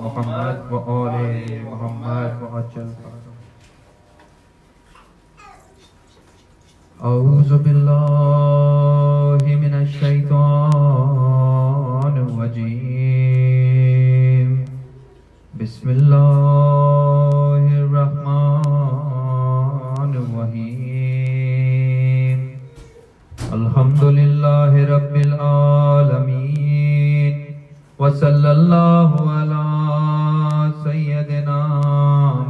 محمد وآل محمد وعجل أعوذ بالله من الشيطان الرجيم بسم الله الرحمن الرحيم الحمد لله رب العالمين وصلى الله على سيدنا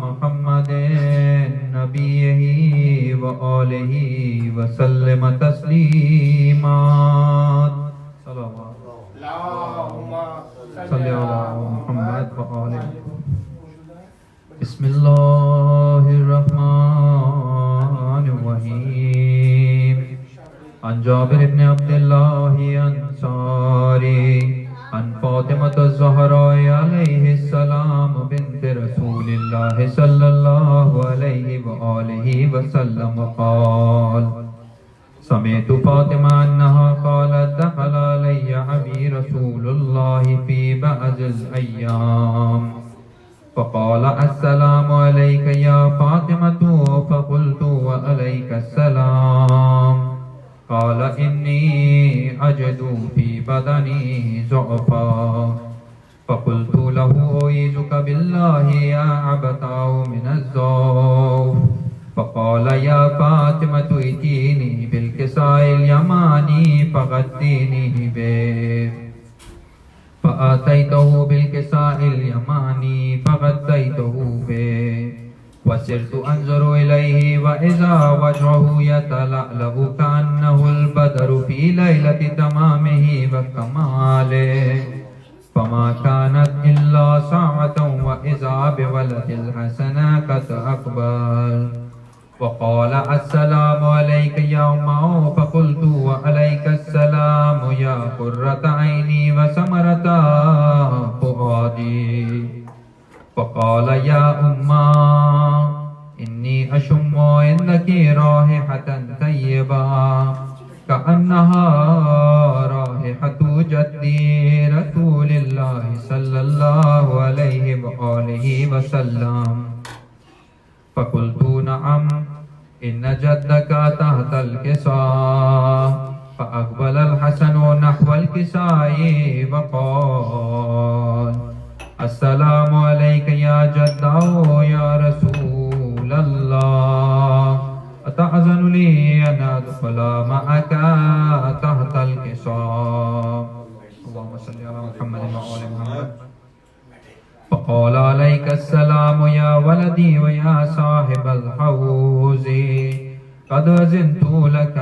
محمد نبيه وآله وسلم تسليما صلوات اللهم صل على محمد وآله بسم الله الرحمن الرحيم عن جابر بن عبد الله أنصاري عن فاطمة الزهراء عليه السلام بنت رسول الله صلى الله عليه وآله وسلم قال سمعت فاطمة أنها قالت دخل علي أبي رسول الله في بعض الأيام فقال السلام عليك يا فاطمة فقلت وعليك السلام قال إني أجد في بدني ضعفا فقلت له أعيذك بالله يا أبتاه من الضعف فقال يا فاطمة ائتيني بالكساء اليماني فغطيني به فآتيته بالكساء اليماني فغطيته به وسرت أنظر إليه وإذا وجهه يتلألأ كأنه البدر في ليلة تمامه وكماله فما كانت إلا ساعة وإذا بولد الحسن قد أقبل وقال السلام عليك يا أمه فقلت وعليك السلام يا قرة عيني وثمرة فؤادي فقال يا أمه إني أشم عندك رائحة طيبة كأنها رائحة جدي رسول الله صلى الله عليه وآله وسلم فقلت نعم إن جدك تحت الكساء فأقبل الحسن نحو الكساء وقال السلام عليك يا جده يا رسول الله أتأذن لي أن أدخل معك تحت الكساء اللهم صل على محمد وآل محمد فقال عليك السلام يا ولدي ويا صاحب الحوض قد أذنت لك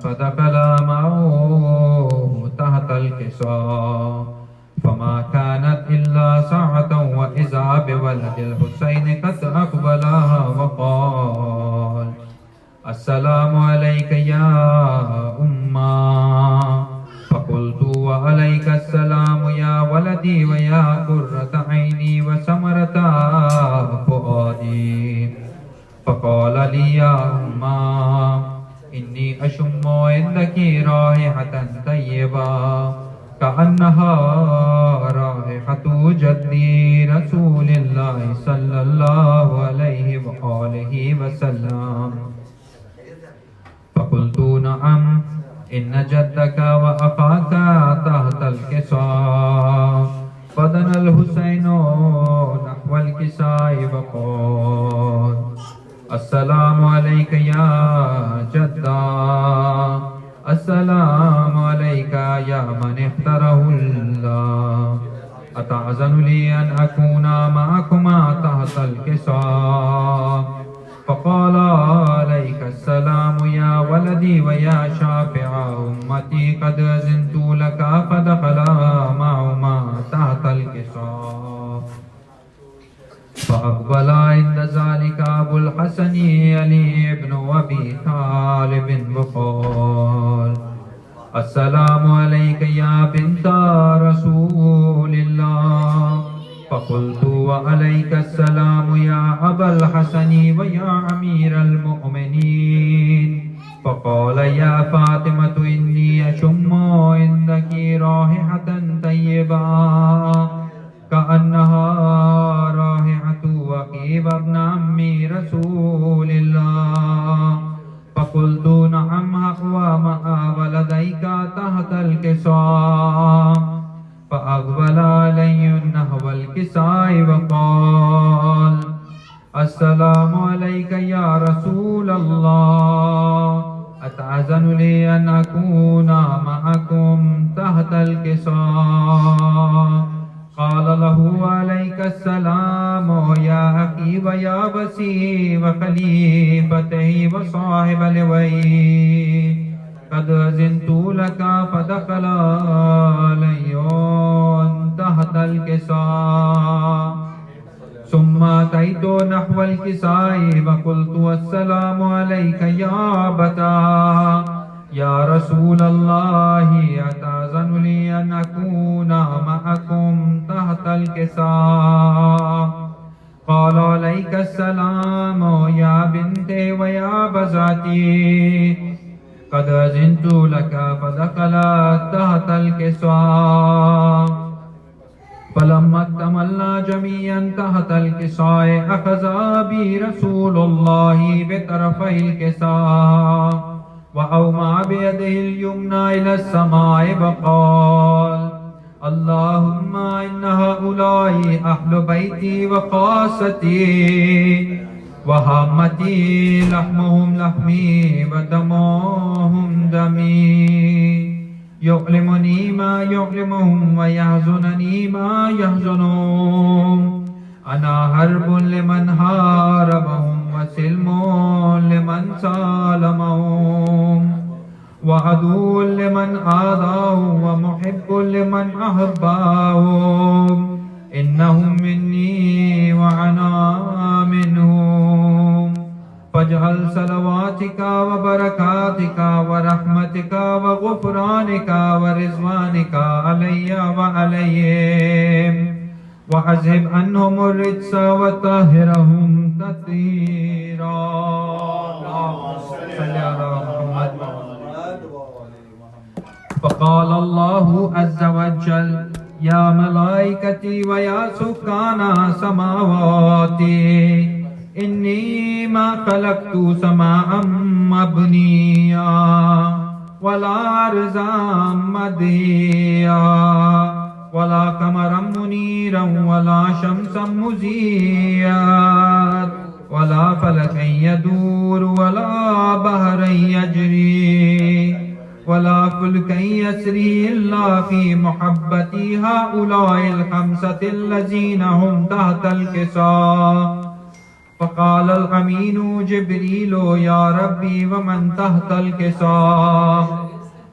فدخل معه تحت الكساء فما كانت إلا ساعة وإذا بولد الحسين قد أقبل وقال السلام عليك يا أمه فقلت وعليك السلام يا ولدي ويا قرة عيني وثمرة فؤادي فقال لي يا أمه إني أشم عندك رائحة طيبة كأنها رائحة جدي رسول الله صلى الله عليه وآله وسلم فقلت نعم إن جدك وأخاك تحت الكساء فدنا الحسين نحو الكساء وقال السلام عليك يا جدا السلام عليك يا من اختاره الله أتأذن لي أن أكون معكما تحت الكساء فقال عليك السلام يا ولدي ويا شافع أمتي قد أذنت لك فدخل معهما تحت الكساء فأقبل عند ذلك أبو الحسن علي بن أبي طالب وقال السلام عليك يا بنت رسول الله فقلت وعليك السلام يا أبا الحسن ويا أمير المؤمنين فقال يا فاطمة إني أشم عندك رائحة طيبة كأنها الكساء وقال السلام عليك يا رسول الله أتأذن لي أن أكون معكم تحت الكساء قال له عليك السلام يا أخي ويا وسي وخليفتي وصاحب لوي قد أذنت لك فدخل علي تحت الكساء ثم أتيت نحو الكساء وقلت السلام عليك يا أبتا يا رسول الله أتأذن لي أن أكون معكم تحت الكساء قال عليك السلام يا بنتي ويا بزاتي قد أذنت لك فدخل تحت الكساء فلما اكتملنا جميعا تحت الكساء أخذ بي رسول الله بطرفي الكساء وأومع بيده اليمنى إلى السماء وقال اللهم إن هؤلاء أهل بيتي وخاصتي وهامتي لحمهم لحمي ودمهم دمي يؤلمني ما يؤلمهم ويحزنني ما يحزنهم أنا حرب لمن حاربهم وسلم لمن سالمهم وعدو لمن عاداهم ومحب لمن أحباهم إنهم مني وأنا منهم فاجعل صلواتك وبركاتك ورحمتك وغفرانك ورضوانك علي وعليهم وأذهب عنهم الرجس وطهرهم تطهيرا صل على محمد. فقال الله عز وجل يا ملائكتي ويا سكان سماواتي إني ما خلقت سماء مبنيا ولا أرضا مديا ولا قمرا منيرا ولا شمسا مزيا ولا فلكا يدور ولا بحرا يجري ولا فلكا يسري إلا في محبة هؤلاء الخمسة الذين هم تحت الكساء. فقال الأمين جبريل يا ربي ومن تحت الكساء؟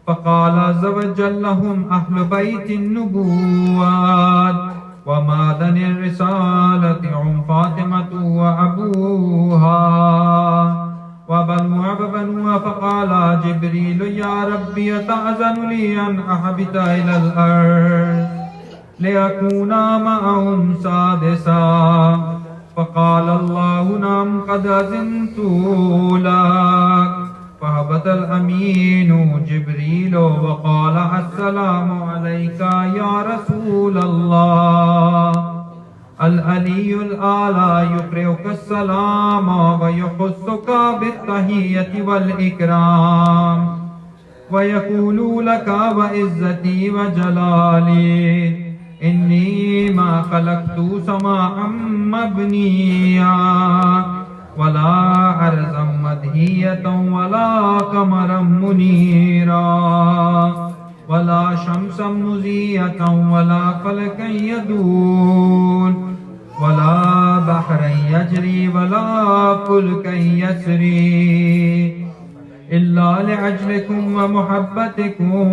فقال عز وجل لهم أهل بيت النبوات ومعدن الرسالة هم فاطمة وأبوها وبنوها. فقال جبريل يا ربي أتأذن لي أن أهبط إلى الأرض لأكون معهم سادسا؟ فقال الله نعم قد أذنت لك. فهبط الأمين جبريل وقال السلام عليك يا رسول الله. العلي الأعلى يقرئك السلام ويخصك بالتحية والإكرام ويقول لك وعزتي وجلالي إني ما خلقت سماء مبنيا ولا أرضا مدهية ولا قمرا منيرا ولا شمسا مزية ولا فلكا يدور ولا بحرا يجري ولا فلكا يسري إلا لأجلكم ومحبتكم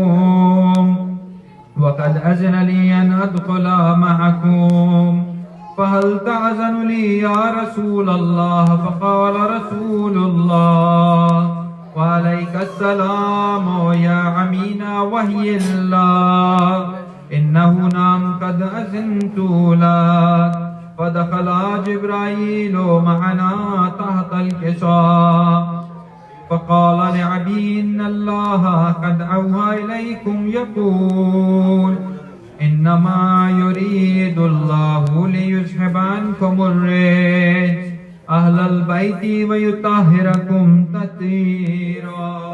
وقد أذن لي أن أدخل معكم. فهل تأذن لي يا رسول الله؟ فقال رسول الله وعليك السلام يا أمين وحي الله إنه نعم قد أذنت لك. فدخل جبرائيل معنا تحت الكساء فقال لعبي إن الله قد أوحى إليكم يقول إنما يريد الله ليذهب عنكم الرجس أهل البيت ويطهركم تطهيرا.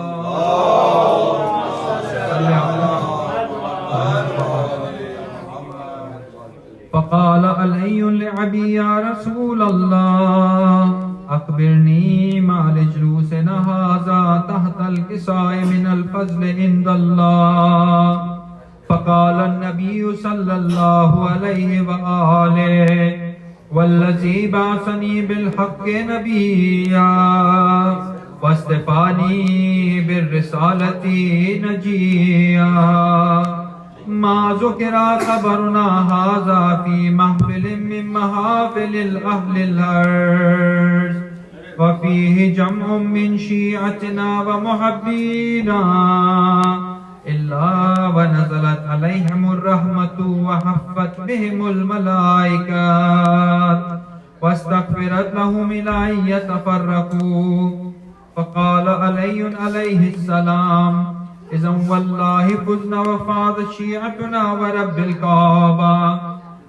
فقال علي لأبي يا رسول الله أخبرني ما لجلوسنا هذا تحت الكساء من الفضل عند الله. فقال النبي صلى الله عليه وآله والذي بعثني بالحق نبيا واصطفاني بالرسالة نجيا ما ذكر خبرنا هذا في محفل من محافل الأهل الأرض وفيه جمع من شيعتنا ومحبينا إلا ونزلت عليهم الرحمة وحفت بهم الملائكة واستغفرت لهم إلى أن يتفرقوا. فقال علي عليه السلام إذا والله فزنا وفاضت شيعتنا ورب الكعبة.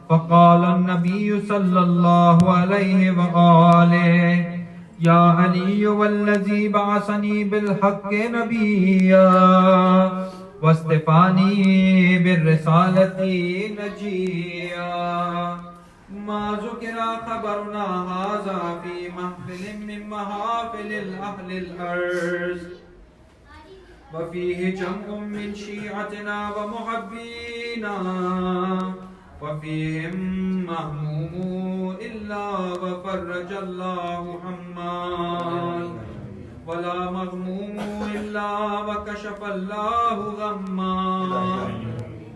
فقال النبي صلى الله عليه وآله يا علي والذي بعثني بالحق نبيا واصطفاني بالرسالة نجيا ما ذكر خبرنا هذا في محفل من محافل الأهل الأرض وفيه جمع من شيعتنا ومحبينا وفيهم مهموم إلا وفرج الله همّا ولا مغموم إلا وكشف الله غمّا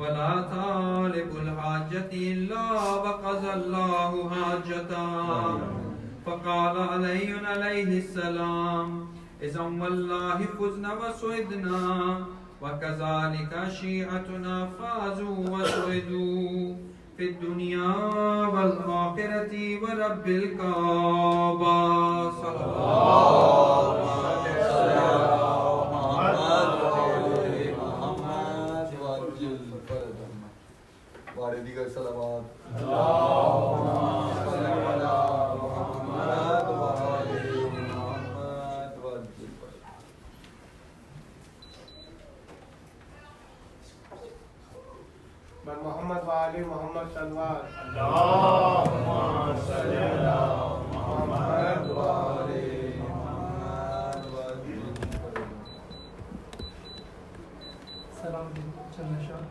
ولا طالب الحاجة إلا وقضى الله حاجتا. فقال علي عليه السلام إذا والله فزنا وسعدنا وكذلك شيعتنا فازوا وسعدوا في الدنيا والآخرة ورب الكعبة. صلى الله عليه محمد وآل محمد صلوات اللهم صل على محمد وآل محمد. سلام چلنا شاہ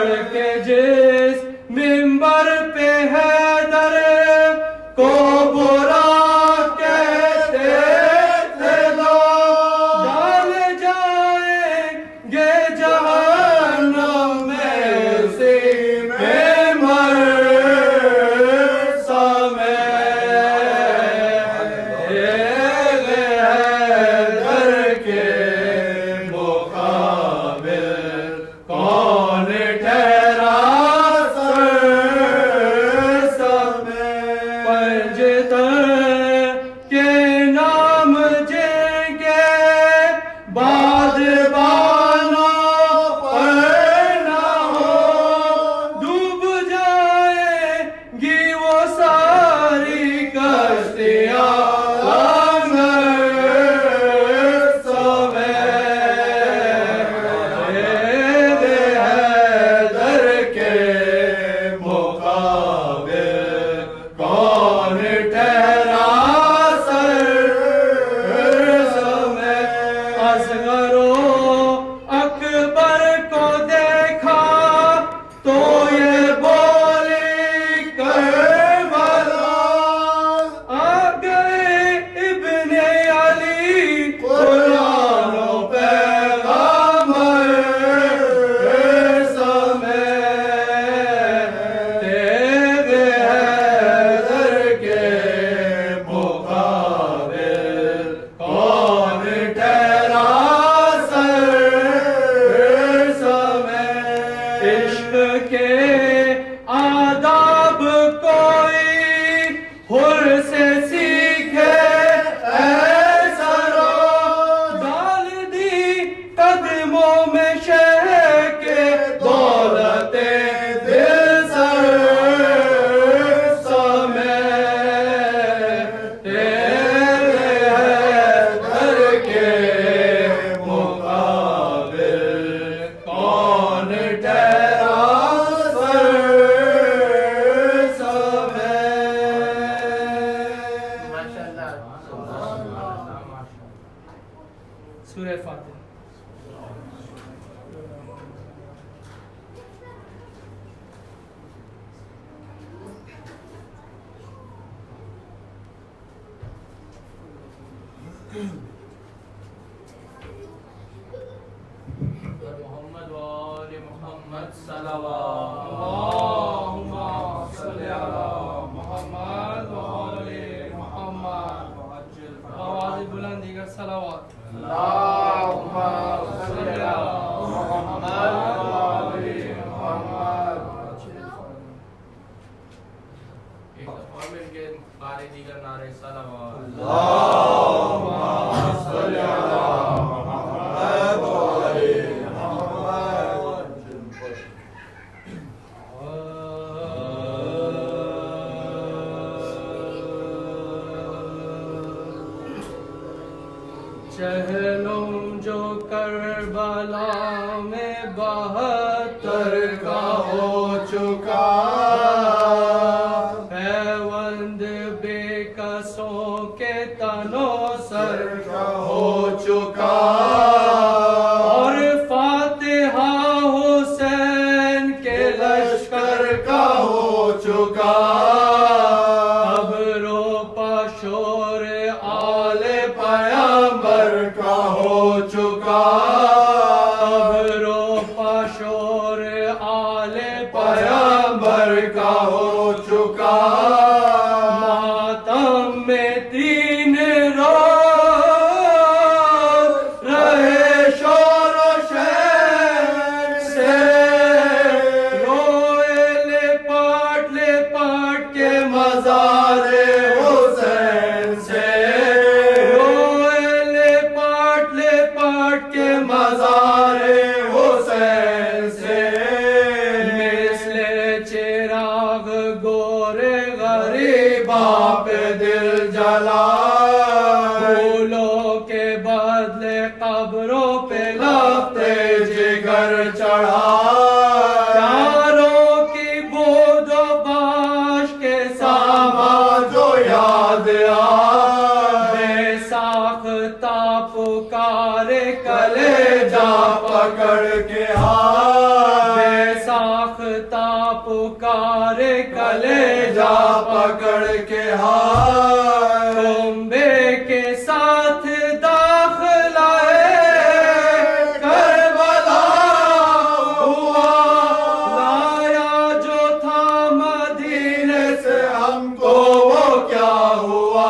چڑھ کے جس منبر پہ حیدر کو برا کہتے تھے لوگ، ڈال جائیں گے جہنم میں اسی منبر سامے حیدر کے مقابل کون ٹھہرا کے نام جن کے بعد بانوں پر نہ ہو، ڈوب جائیں گی وہ ساری کشتیاں سورہ فاتحہ. محمد وآل محمد صلوات اللہم صلی علی محمد وآل محمد. آواز بلندی کا صلوات. اللہم صلی علی محمد وآل محمد. ایک دفعہ مل کے بارے دیگر نعرے صلوات. اللہم صلی علی محمد وآل چہلم جو کربلا میں 72 کا ہو چکا، پیوند بے کسوں کے تنوں سر کا ہو چکا، اور فاتحہ حسین کے لشکر کا ہو چکا. اب روپا شور آل پیامبر کا ہو چکا، اب روپا شور آل پیامبر کا ہو چکا. ماتم میں 3 روز رہے شور و شور سے، روئے لے پاٹ کے مزار حسین سے، روئے لے پاٹ کے مزار حسین سے. مثل چراغ گورے غریباں پہ دل جلا، پھولوں کے بدلے قبروں پہ لفتے جگر چڑھا. یاروں کی بود و باش کے سامان جو یاد بے ساختہ پکارے کلیجہ پکڑ کے بے ساختہ کلیجہ پکڑ کے ہائے کنبے کے ساتھ داخلہ کربلا ہوا لایا جو تھا مدینے سے ہم کو وہ کیا ہوا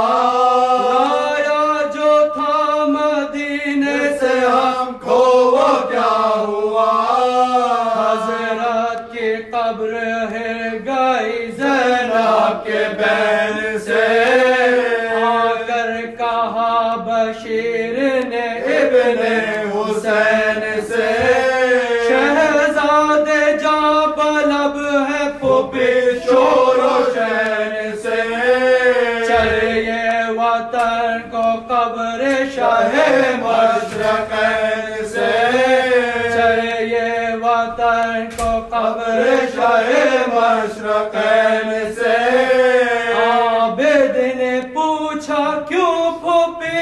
لایا جو تھا مدینے سے ہم کو وہ کیا ہوا حضرت کی قبر ہے گئی زینب کے بین سے آ کر کہا بشیر نے ابن حسین سے شہزادے جا بلب ہے پھوپھی شور و شین سے چلیے وطن کو قبر شاہ مشرقین سے چلیے وطن کو قبر شاہ مشرقین سے عابد نے پوچھا کیوں پھوپھی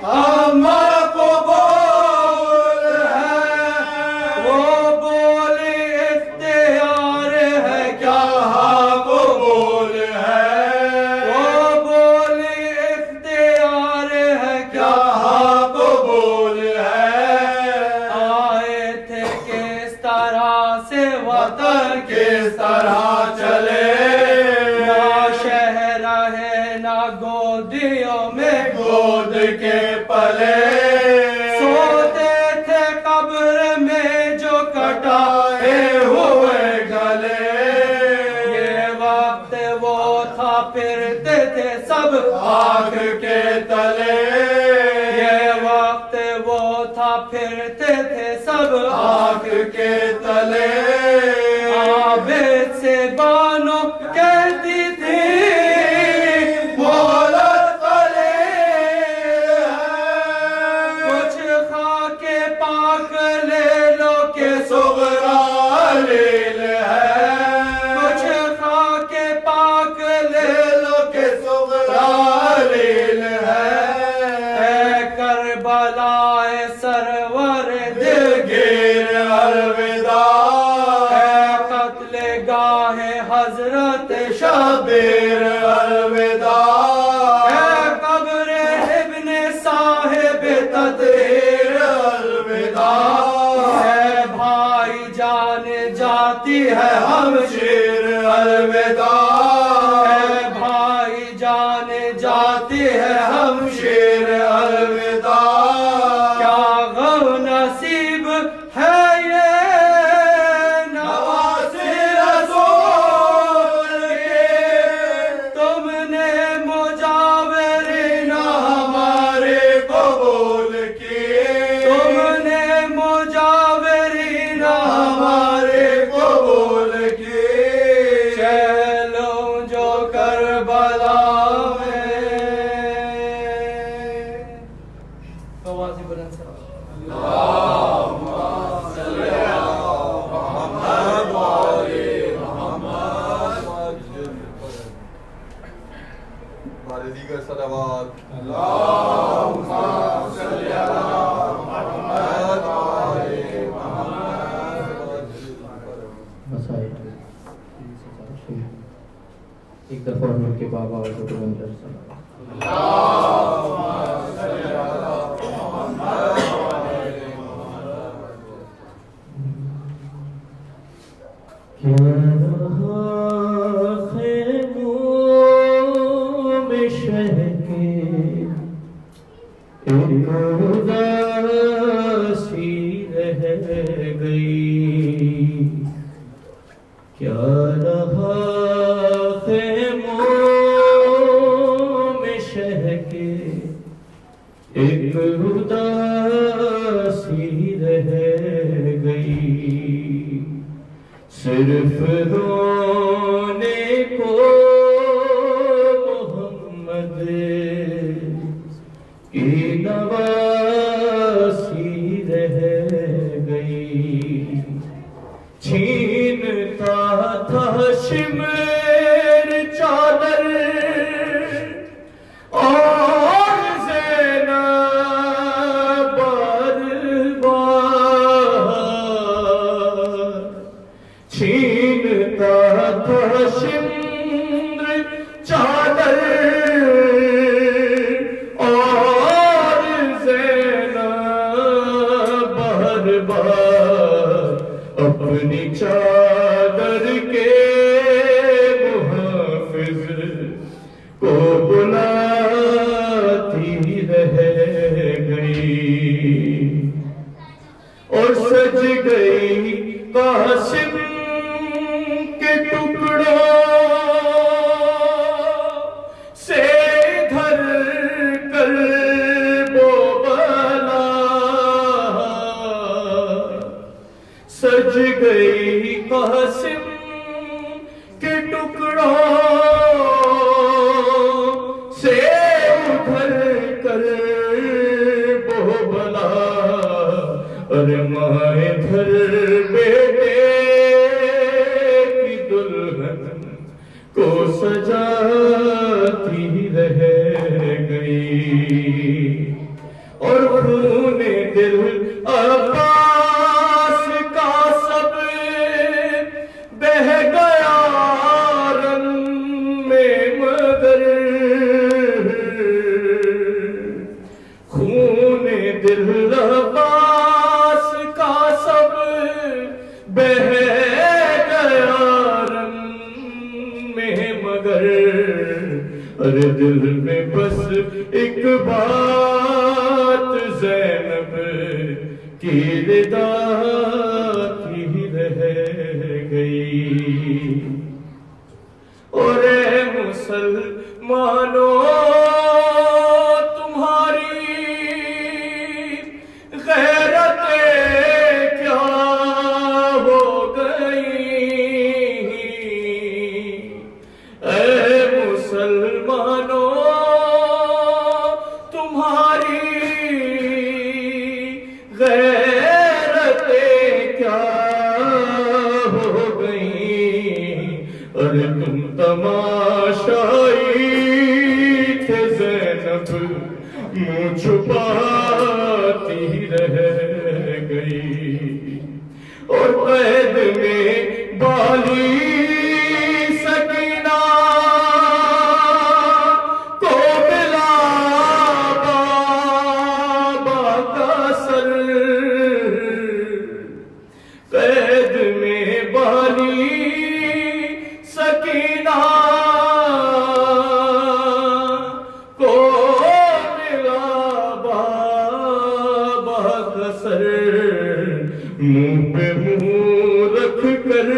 ہمارا قبول ہے وہ بولی اختیار ہے کیا قبول ہے وہ بولی اختیار ہے کیا قبول ہے آئے تھے کس طرح سے وطن کس طرح چلے نہ شہر ہے نہ گودیوں میں گود کے پلے سوتے تھے قبر میں جو کٹائے ہوئے گلے یہ وقت وہ تھا پھرتے تھے سب آگ کے تلے یہ وقت وہ تھا پھرتے تھے سب آگ کے تلے عابد سے بانو کہتی تھی مہلت پلے کچھ خاک پاک لے لو کہ صغرا لیل ہے کچھ خاک پاک لے لو کہ صغرا لیل ہے اے کربلا سرور دلگیر الوداع اے قتل گاہ حضرت شبیر الوداع اے قبر ابن صاحب تطہیر الوداع اے بھائی جان جاتی ہے ہمشیر الوداع اے بھائی جان جاتی ہے ہمشیر الوداع کیا غم نصیب ہے یہ نواسی رسول کے تم نے مجاورین ہمارے قبول کیے تم نے مجاورین ہمارے قبول کیے چلو جو کربلا میں آواز بلند سے ہمارے دیگر صلوات ایک دفعہ مل کے بابا اور چھوٹے منظر کیا رہا خیموں میں شہ کے ایک اداسی رہ گئی صرف رونے کو محمد کی نواسی رہ گئی چھینتا تھا شمر چادر اور زینب بار بار چھینتا تھا شمر چادر اور زینب بار بار اپنی چادر کے محافظ کو بلاتی رہ گئی اور سج گئی قاسم کے ٹکڑوں سے دھر کر وہ بلا سج گئی قاسم کے ٹکڑوں سے ادھر کر وہ بلا ارے مائیں دھر بیٹے کی دلہن کو سجاتی رہ گئی اور خون دل عباس کا سب بہہ گیا رن میں مگر خون دل عباس کا سب بہہ گیا رن میں مگر ارے دل میں بس ایک بات زینب کی ردا کی رہ گئی اور اے مسلمانوں تمہاری غیرت کیا ہو گئی اے مسلمانوں تمہاری غیرت کیا ہو گئی ارے تم تماشائی تھے زینب منہ چھپاتی رہ گئی اور قید میں بالی سکینہ کو ملا بابا کا سر قید میں بالی سکینہ کو ملا بابا کا سر منہ پہ منہ رکھ کر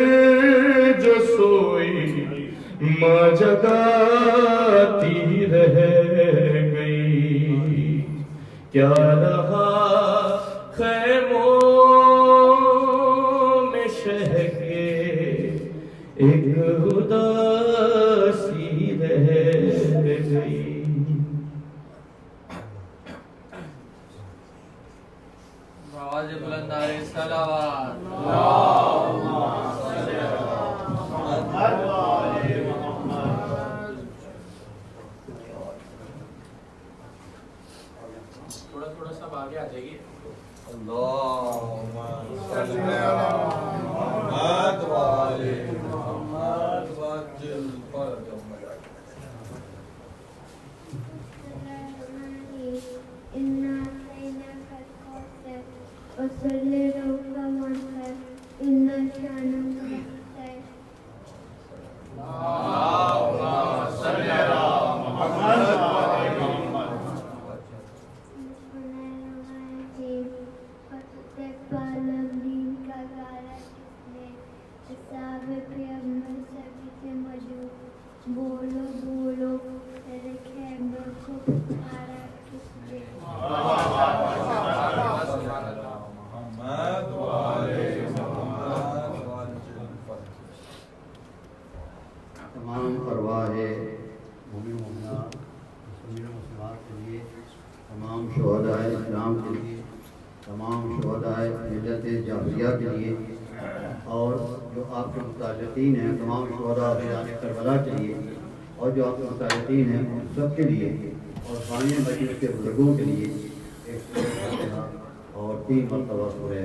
جو سوئی ماں جگاتی رہ گئی کیا رہا خیموں میں شہ کے ایک اداسی رہ گئی آواز بلند آ رہی صلوات تھوڑا تھوڑا سب آگے آ جائیے اللہم صلی علی محمد وآلِ محمد وعجل فرجهم إنا أعطيناك الكوثر فصل لربك وانحر إن شانئك أبتر اللهم صل على محمد وآل محمد بسم الله الرحمن الرحيم فتقبل منك غارة كسلة السابق پیغمبر سبھی سے موجود بولو بولو تیرے خیمر کو پکارا کس نے محمد وآلِ محمد وعجل فرجهم تمام ارواح مومن مومنات مسلمین و مسلمات کے لیے تمام شہداء اسلام کے لیے تمام شہداء ملت جعفریہ کے لیے اور جو آپ کے متعلقین ہیں تمام شہداء میدان کربلا کے لیے اور جو آپ کے متعلقین ہیں ان سب کے لیے اور ثانیہ مجلس کے بزرگوں کے لیے ایک اور 3 مرتبہ سورہ ہے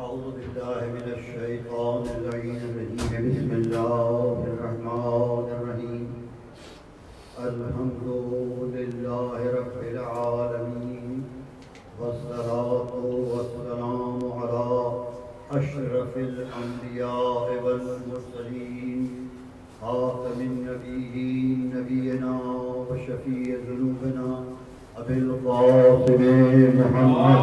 أعوذ بالله من الشيطان اللعين الرجيم بسم الله الرحمن الرحيم الحمد لله رب العالمين والصلاة والسلام على أشرف الأنبياء والمرسلين خاتم النبيين نبينا وشفيع ذنوبنا أبي القاسم محمد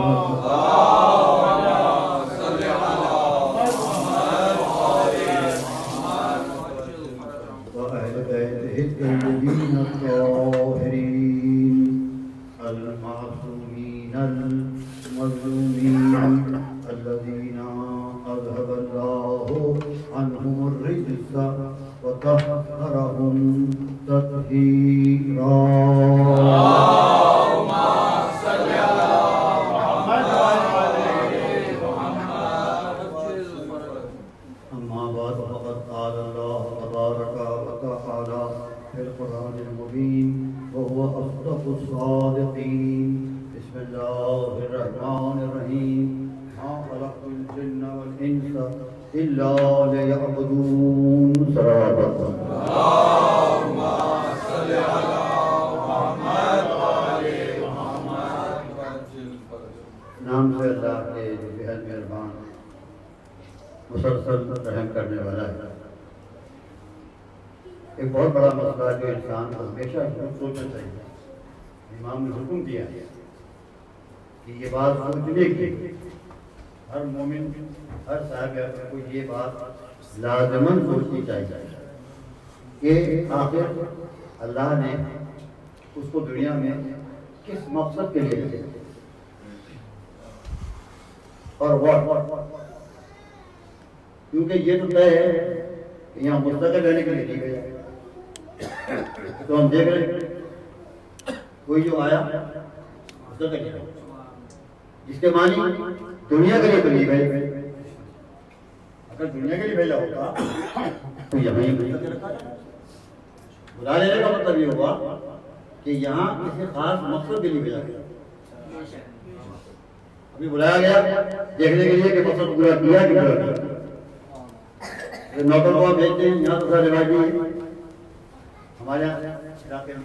وأهل بيته الطيبين الطاهرين المعصومين المظلومين الذين أذهب الله عنهم الرجس وطهرهم تطهيرا. أما بعد فقد قال الله تبارك وتعالى في القرآن المبين وهو أصدق الصادقين. بسم الله الرحمن الرحيم ما خلقت الجن والإنس إلا ليعبدون. صلوات الله. اللهم صل على محمد و آل محمد وعجل فرجهم. نام سے اللہ کے جو بہت مہربان مسلسل رحم کرنے والا ہے. ایک بہت بڑا مسئلہ جو انسان کو ہمیشہ سوچنا چاہیے. امام نے حکم دیا کہ یہ بات سوچنے کی ہر مومن ہر صاحب کو یہ بات لازماً سوچنی چاہیے کہ آخر اللہ نے اس کو دنیا میں کس مقصد کے لیے بھیجا اور کیونکہ یہ تو طے ہے کہ یہاں مستقل رہنے کے لیے نہیں بھیجا. تو ہم دیکھ رہے ہیں کوئی جو آیا مستقل ہے جس کے معنی دنیا کے لیے تو نہیں بھیجا. اگر دنیا کے لیے بھیجا ہوگا تو یہاں ہی بلا لینے کا مطلب یہ ہوا کہ یہاں کسی خاص مقصد کے لیے بھیجا گیا. ابھی بلایا گیا دیکھنے کے لیے کہ مقصد پورا کیا کہ پورا کیا. نوکر کو بھیجتے ہیں یہاں تو سارے رواجی ہیں ہمارے یہاں علاقے میں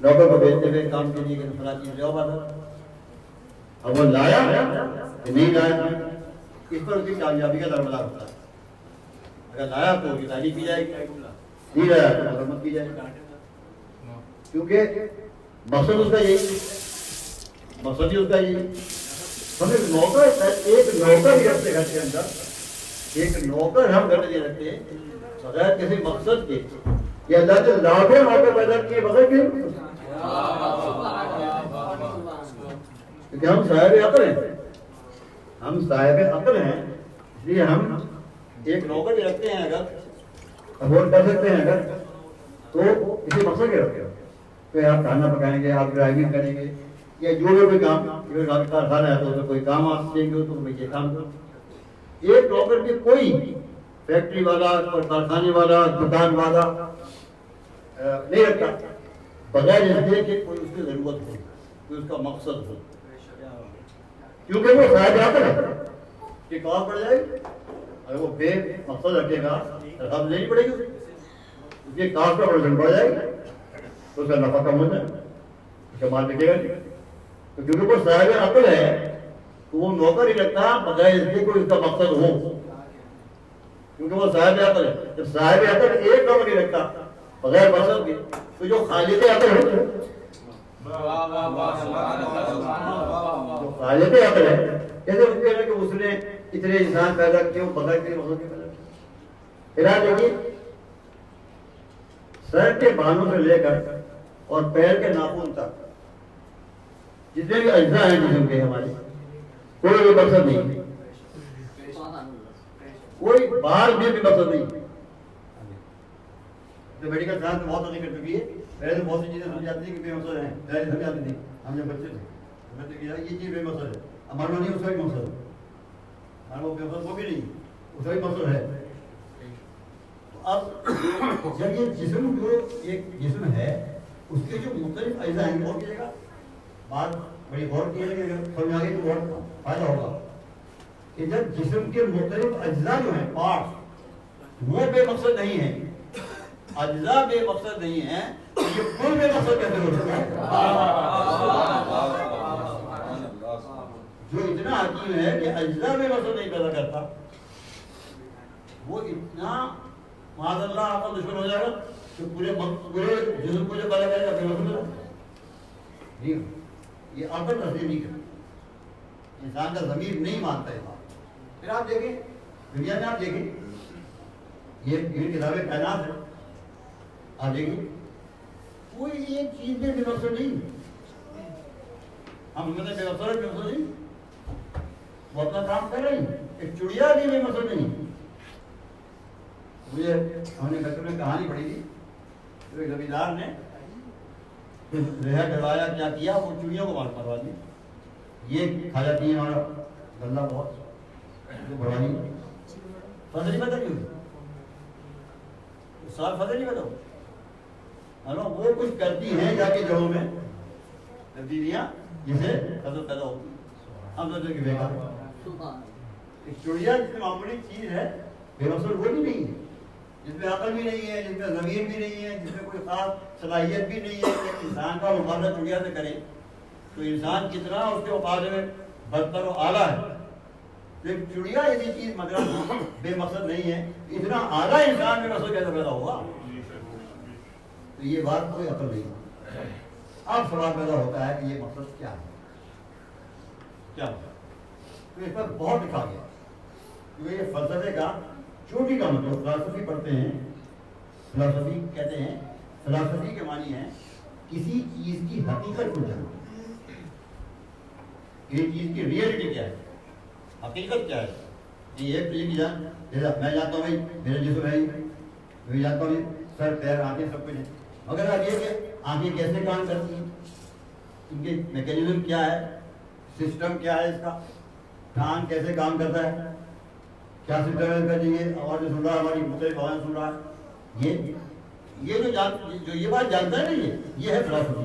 نوکر کو بھیجتے ہوئے کام کے لیے کہ فلاں چیز لے آؤ بات. اب وہ لایا کہ نہیں لایا اس پر اس کی کامیابی کا درمدار ہوتا ہے. اگر لایا تو اس کی تعریف کی جائے گی, نہیں لایا تو مرمت کی جائے گی. کیونکہ مقصد اس کا یہی مقصد ہی اس کا یہی. ہم ایک نوکر ہی رکھتے گھر کے اندر ایک نوکر ہم گھر میں رکھتے ہیں بغیر کسی مقصد کے. یہ اللہ نے لاکھوں نوکر پیدا کیے بغیر کے کیونکہ ہم صاحب عقل ہیں. ہم صاحب عقل ہیں اس لیے ہم ایک نوکر بھی رکھتے ہیں. اگر افورڈ کر سکتے ہیں اگر تو کسی مقصد کے رکھتے ہو کہ آپ کھانا پکائیں گے آپ ڈرائیونگ کریں گے یا جو بھی کوئی کام کارخانہ ہے تو اس میں کوئی کام آپ دیں گے تو میں یہ کام کروں. ایک نوکر بھی کوئی فیکٹری والا کارخانے والا دکان والا نہیں رکھتا بغیر اس کے کہ کوئی اس کی ضرورت ہو کوئی اس کا مقصد ہو. کیونکہ وہ صاحب عقل ہے کہ کام پڑ جائے گی. اگر وہ بے مقصد رکھے گا تنخواہ لینی پڑے گی اس کی کام کا پروڈکشن بڑھ جائے گی تو اس کا نفع کم ہو جائے گا اس کا مال بکے گا نہیں. تو کیونکہ وہ صاحب عقل ہے تو وہ نوکر ہی رکھتا بغیر اس کے کوئی اس کا مقصد ہو. کیونکہ وہ صاحب عقل ہے. جب صاحب عقل ایک نوکر نہیں رکھتا بغیر مقصد کے تو جو خالق عقل ہے جو خالق عقل ہے کیسے اس کے کہ اس نے اتنے انسان پیدا کیے وہ بغیر کے مقصد کے پیدا کیے. پھر دیکھیے سر کے بانوں سے لے کر اور پیر کے ناخن تک جتنے بھی اجزاء ہیں جسم کے ہمارے کوئی بھی مقصد نہیں کوئی باہر میں بھی مقصد نہیں. میڈیکل سائنس بہت ترقی کر چکی ہے. پہلے تو بہت سی چیزیں سمجھ جاتی تھی کہ بے مقصد ہیں پہلے سمجھ آتی تھی ہم جب بچے تھے ہمیں تو یہ چیز بے مقصد ہے. ہمارا نہیں اس کا بھی مقصد ہے ہمارا وہ بے مقصد وہ بھی نہیں اس کا بھی مقصد ہے. اب جب یہ جسم جو ایک جسم ہے اس کے جو مختلف اجزاء ہیں غور کیجیے گا، بات بڑی غور کیجیے گا، سمجھ آگے تو بہت فائدہ ہوگا کہ جب جسم کے مختلف اجزاء جو ہیں پارٹس وہ بے مقصد نہیں ہیں، اجزاء بے مقصد نہیں ہیں، یہ کل بے مقصد کیسے ہو سکتا ہے؟ جو اتنا حکیم ہے کہ اجزاء بے مقصد نہیں پیدا کرتا، وہ اتنا معاذ اللہ آپ کا دشمن ہو جائے گا کہ پورے جسم کو جو پیدا کرے گا بے مقصد نہیں، یہ عقل تسلیم نہیں کرتا، انسان کا ضمیر نہیں مانتا ہے بات۔ پھر آپ دیکھیں دنیا میں، آپ دیکھیں یہ کتاب کائنات ہے، آپ دیکھیں کوئی ایک چیز میں بے مقصد نہیں، ہم بے مقصد نہیں، وہ اپنا کام کر رہے ہیں، ایک چڑیا بھی بے مقصد نہیں۔ مجھے ہم نے بچوں میں کہانی پڑھی تھی، تو ایک زمیندار نے رہا ڈروایا، کیا کیا، وہ چڑیوں کو مروا دی، یہ کھا جاتی ہیں ہمارا غلہ بہت بڑھوا دی، فصل نہیں پتہ کیوں سال فصل نہیں پتہ ہو، وہ کچھ کرتی ہیں جا کے جڑوں میں تبدیلیاں جسے فصل پیدا ہوتی ہے، ہم سوچتے کہ بیکار ایک چڑیا جس میں معمولی چیز ہے، بے مقصد وہ بھی نہیں ہے، جس میں عقل بھی نہیں ہے، جس میں ضمیر بھی نہیں ہے، جس میں کوئی خاص صلاحیت بھی نہیں ہے کہ انسان کا مقابلہ چڑیا سے کرے، تو انسان کتنا اس کے مقابلے میں بدتر و اعلیٰ ہے۔ ایک چڑیا ایسی چیز مگر بے مقصد نہیں ہے، اتنا اعلیٰ انسان بے مقصد کیسے پیدا ہوگا؟ تو یہ بات کوئی عقل نہیں ہے۔ اب سوال پیدا ہوتا ہے کہ یہ مقصد کیا ہے، کیا تو اس پر بہت لکھا گیا، کیونکہ یہ فلسفے کا چوٹی کا مطلب، فلسفی پڑھتے ہیں، فلسفی کہتے ہیں، فلسفی کے معنی ہے کسی چیز کی حقیقت کو جاننا، یہ چیز کی ریئلٹی کیا ہے، حقیقت کیا ہے، یہ ایک چیز کی جان، جیسا میں جانتا ہوں بھائی میرا جسم ہے، میں جانتا ہوں سر پیر آنکھیں سب کچھ ہے، مگر اب یہ کہ آنکھیں کیسے کام کرتی ہیں، ان کے میکینزم کیا ہے، سسٹم کیا ہے، اس کا کان کیسے کام کرتا ہے، کیا سسٹم ہے اس کا، یہ آوازیں سن رہا ہے، ہماری مختلف آوازیں سن رہا ہے، یہ جو یہ بات جانتا ہے نا، یہ ہے فلسفی،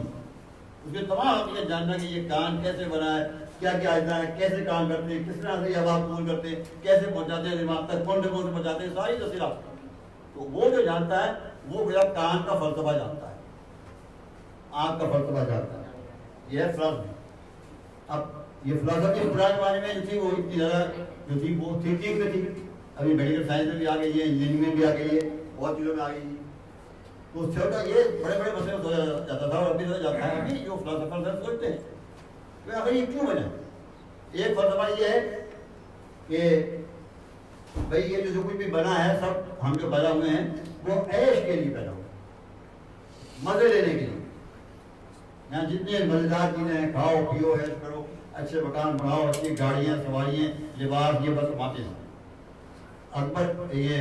اس کے تمام حقیقت جاننا کہ یہ کان کیسے بنا ہے، کیا کیا اجزاء ہے، کیسے کام کرتے ہیں، کس طرح سے یہ آواز قبول کرتے ہیں، کیسے پہنچاتے ہیں دماغ تک، کون سے پہنچاتے ہیں، ساری تفصیلات، تو وہ جو جانتا ہے وہ گویا کان کا فلسفہ جانتا ہے، آنکھ کا فلسفہ جانتا ہے، یہ ہے فلسفی۔ اب یہ فلسفی پرانے زمانے میں جو تھی وہ اتنی زیادہ جو تھی وہ تھنکنگ میں تھی، ابھی میڈیکل سائنس میں بھی آ گئی ہے، انجینئرنگ میں بھی آ گئی ہے، بہت چیزوں میں آ گئی ہے، تو اس چھوٹا یہ بڑے بڑے مسئلے ہو جاتا تھا، اور ابھی ہو جاتا ہے، ابھی جو فلسفہ سوچتے ہیں کہ آخر یہ کیوں بنا۔ ایک فلسفہ یہ ہے کہ بھائی یہ جو کچھ بھی بنا ہے سب ہم جو پیدا ہوئے ہیں وہ عیش کے لیے پیدا ہوئے، مزے لینے کے لیے، یہاں جتنے مزیدار چیزیں ہیں کھاؤ پیو عیش کرو، اچھے مکان بناؤ، اچھی گاڑیاں سواریاں لباس، یہ بس ماتے ہیں۔ اکبر یہ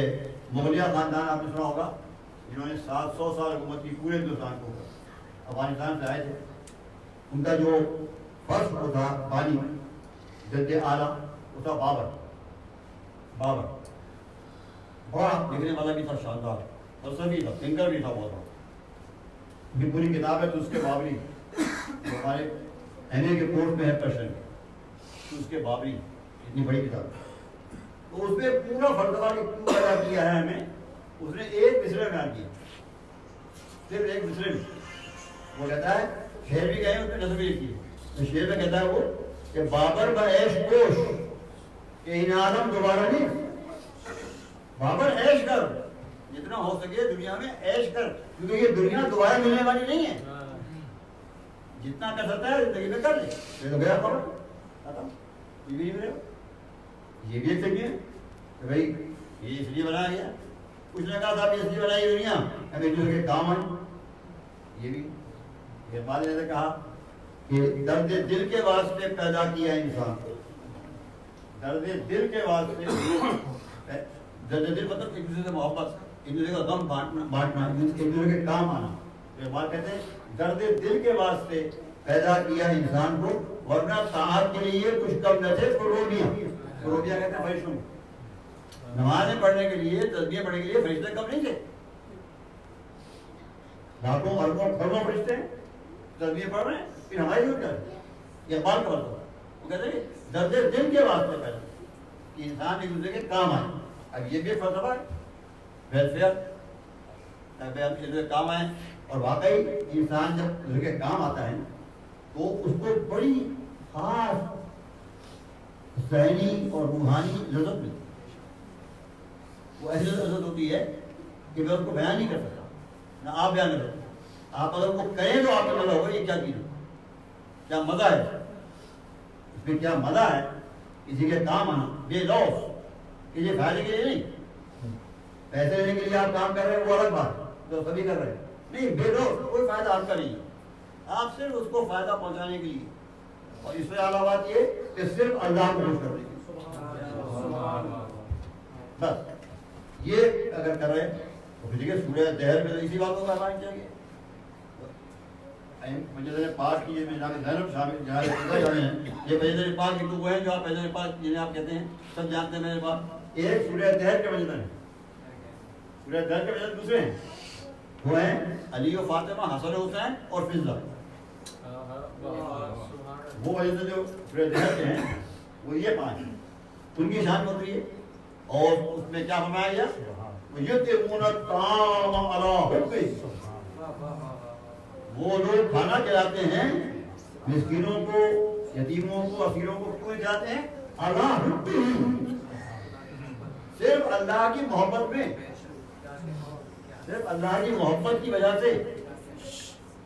مغلیہ خاندان آپ نے سنا ہوگا، جنہوں نے 700 سال حکومت کی پورے ہندوستان کو، افغانستان سے آئے تھے، ان کا جو فرش وہ تھا بانی جد اعلیٰ وہ تھا بابر، بڑا لکھنے والا بھی تھا، شاندار فلسفی تھا، تھنکر بھی تھا بہت، یہ پوری کتاب ہے تو اس کے بابری ہمارے ایم اے کے کورس میں ہے پرشن، تو اس کے بابری اتنی بڑی کتاب ہے، تو اس میں پورا فلسفہ کیوں پیدا کیا ہے ہمیں، اس نے ایک مصرے میں کیا، صرف ایک مصرے میں، وہ کہتا ہے شعر بھی گئے اس میں نظم بھی لکھی ہے، شعر میں کہتا ہے وہ کہ بابر بعیش کوش کہ ان عالم دوبارہ نہیں، بابر عیش کر، جتنا ہو سکے دنیا میں عیش کر، کیونکہ یہ دنیا دوبارہ ملنے والی نہیں ہے، جتنا کر سکتا ہے زندگی میں کر لے، یہ تو گیا خبر ختم، یہ بھی نہیں ملے، یہ بھی ایک سکتے ہیں کہ بھائی یہ اس لیے بنایا گیا، کچھ نے کہا تھا کہ اس لیے بنائی دنیا ہم ایک دوسرے کے کام آئیں، یہ بھی اقبال نے کہا کہ درد دل کے واسطے پیدا کیا انسان کو، درد دل کے واسطے، درد دل مطلب ایک دوسرے سے محبت، ایک دوسرے کا غم بانٹنا، ایک دوسرے کے کام آنا، اقبال کہتے ہیں درد دل کے واسطے پیدا کیا انسان کو، ورنہ طاعت کے لیے کچھ کم نہ تھے فروبیاں کہتے ہیں ویشنو، نمازیں پڑھنے کے لیے، تسبیح پڑھنے کے لیے فرشتے کم نہیں تھے؟ لاکھوں اربوں کروڑوں فرشتے ہیں تسبیح پڑھ رہے ہیں، پھر ہماری ضرورت ہے یہ اقبال کا مطلب ہے. وہ کہتے ہیں درد دل کے واسطے پہلے کہ انسان ایک دوسرے کے کام آئے. اب یہ بھی فلسفہ ہے ویلفیئر کام آئے. اور واقعی انسان جب دوسرے کے کام آتا ہے تو اس کو بڑی خاص ذہنی اور روحانی لذت ملتی ہے. وہ ایسی لذت ہوتی ہے کہ میں اس کو بیان نہیں کر سکتا، نہ آپ بیان کر سکتے. آپ اگر وہ کریں تو آپ کو مزہ ہوگا یہ کیا چیز ہے، کیا مزہ ہے اس میں، کیا مزہ ہے کسی کے کام آنا بے لوس. کسی فائدے کے لیے نہیں، پیسے لینے کے لیے آپ کام کر رہے ہیں وہ الگ بات ہے، جو سبھی کر رہے ہیں. نہیں، بے لوس کوئی فائدہ آپ کا نہیں ہے، آپ صرف اس کو فائدہ پہنچانے کے لیے. اور اس سے اعلیٰ بات یہ کہ صرف اللہ کو خوش کرنے کے لیے بس یہ اگر کر رہے ہیں تو پھر دیکھیے سورہ دہر میں اسی بات کو کرنا چاہیے. مجھے پاک کی میں زینب شامل جہاں جانے ہیں یہ پیدل پاک کی وہ ہیں جو آپ پیدل پاک جنہیں آپ کہتے ہیں سب جانتے ہیں. میرے پاس ایک سورہ دہر کے مجدد ہیں، سورہ دہر کے مجدد دوسرے ہیں، وہ ہیں علی و فاطمہ، حسن و حسین اور فضلہ. وہ مجدد جو سورہ دہر کے ہیں وہ یہ 5 ہیں، ان کی شان ہوتی ہے. اور اس میں کیا فرمایا گیا؟ وہ لوگ کھانا کھلاتے ہیں مسکینوں کو، یتیموں کو، اسیروں کو. کیوں کھلاتے ہیں؟ اللہ صرف اللہ کی محبت میں، صرف اللہ کی محبت کی وجہ سے.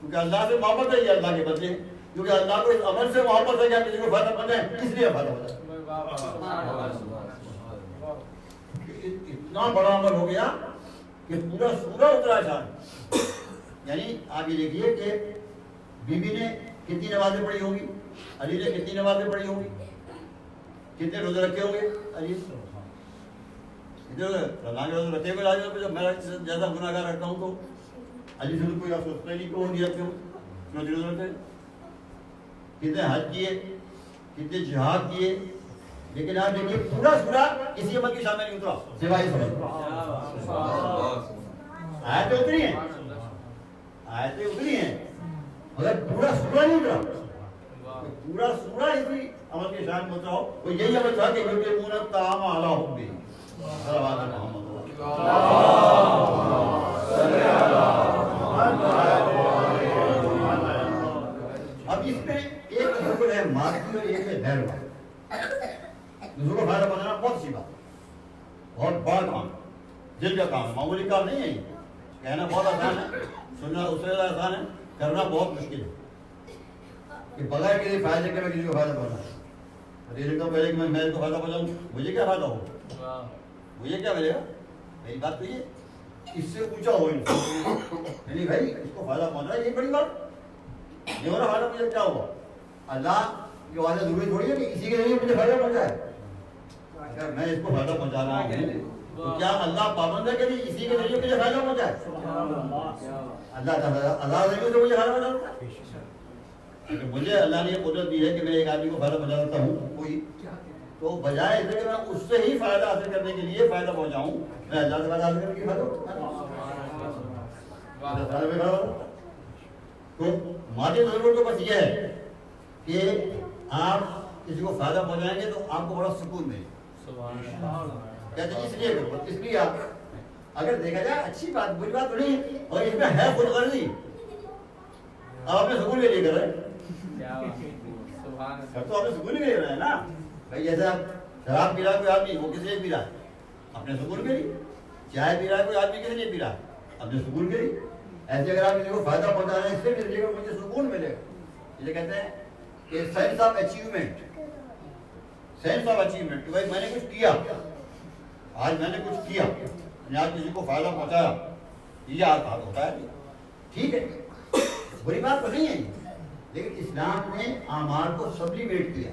کیونکہ اللہ سے محبت ہے یہ اللہ کے بدلے، کیونکہ اللہ کو اس عمل سے محبت ہے کہ کسی کو فائدہ پہنچائے اس لیے فائدہ پہنچائے. اتنا بڑا عمل ہو گیا کہ پورا سورہ اترا شان. یعنی آپ یہ دیکھیے کہ بی بی نے کتنی نمازیں پڑھی ہوگی، علی نے کتنی نمازیں پڑھی ہوگی، کتنے روزے رکھے ہوں گے علی، رمضان کے روزے رکھے ہوئے. جب میں زیادہ گناہ گار رکھتا ہوں تو علی سے تو کوئی آپ سوچتا نہیں کہ وہ نہیں رکھتے ہوں، روزے رکھتے. کتنے حج کیے، کتنے جہاد کیے. لیکن آپ دیکھیے پورا سورہ اسی عمل کی شان میں نہیں اترا، سوائے آیتیں اتری ہیں، آیتیں اتری ہیں مگر پورا سورہ نہیں اترا. پورا سورہ اسی عمل کی شان میں اترا ہو. وہ یہی عمل تھا کہ یطعمون الطعام علی حبہ. اب اس میں ایک تصور ہے مادی اور ایک ہے غیر مادی. دوسروں کو فائدہ پہنچانا بہت سی بات، بہت بڑا کام، دل کا کام، معمولی کام نہیں ہے. یہ کہنا بہت آسان ہے، سننا اس سے زیادہ آسان ہے، کرنا بہت مشکل ہے. کہ بغیر کسی فائدے کے میں کسی کو فائدہ پہنچانا. یہ دیکھتا ہوں پہلے کہ میں اس کو فائدہ پہنچاؤں، مجھے کیا فائدہ ہو، مجھے کیا ملے گا. میری بات تو یہ اس سے اونچا ہو نہیں بھائی، اس کو فائدہ پہنچانا یہ بڑی بات. یہ والا فائدہ مجھے کیا ہوا؟ اللہ کی وجہ ضروری تھوڑی ہے کہ اسی کے ذریعے مجھے فائدہ پہنچائے. اگر میں اس کو فائدہ پہنچا رہا ہوں تو کیا اللہ پابند ہے کہ اسی کے ذریعے مجھے فائدہ پہنچائے؟ اللہ تعالیٰ اللہ ذریعے سے مجھے فائدہ پہنچاتا ہے. مجھے اللہ نے یہ قدرت دی ہے کہ میں ایک آدمی کو فائدہ پہنچا دیتا ہوں کوئی، تو بجائے اسے کہ میں اس سے ہی فائدہ حاصل کرنے کے لیے فائدہ پہنچاؤں، میں اللہ سے فائدہ حاصل کرنے کے لیے فائدہ. تو مادی ضرورت تو بس یہ ہے کہ آپ کسی کو فائدہ پہنچائیں گے تو آپ کو بڑا سکون ملے. کہتے ہیں اس لیے کرو، اس لیے آپ اگر دیکھا جائے اچھی بات، بری بات نہیں ہے، اور اس میں ہے خود غرضی. آپ اپنے سکون کے لیے کر رہے ہیں، تو اپنے سکون کے لیے کر رہے ہیں نا بھائی. جیسے آپ شراب پی رہا ہے کوئی آدمی، وہ کس لیے پی رہا ہے؟ اپنے سکون کے لیے. چائے پی رہا ہے کوئی آدمی، کس لیے پی رہا ہے؟ اپنے سکون کے لیے. ایسے اگر آپ کسی کو فائدہ پہنچا رہے ہیں اس سے مجھے سکون ملے گا. یہ کہتے ہیں کہ sense of achievement, sense of achievement کہ بھائی میں نے کچھ کیا، آج میں نے کچھ کیا، میں نے آج کسی کو فائدہ پہنچایا، یہ آج ہوتا ہے. ٹھیک ہے، بری بات تو نہیں ہے، لیکن اسلام نے اعمال کو سبلیمیٹ کیا.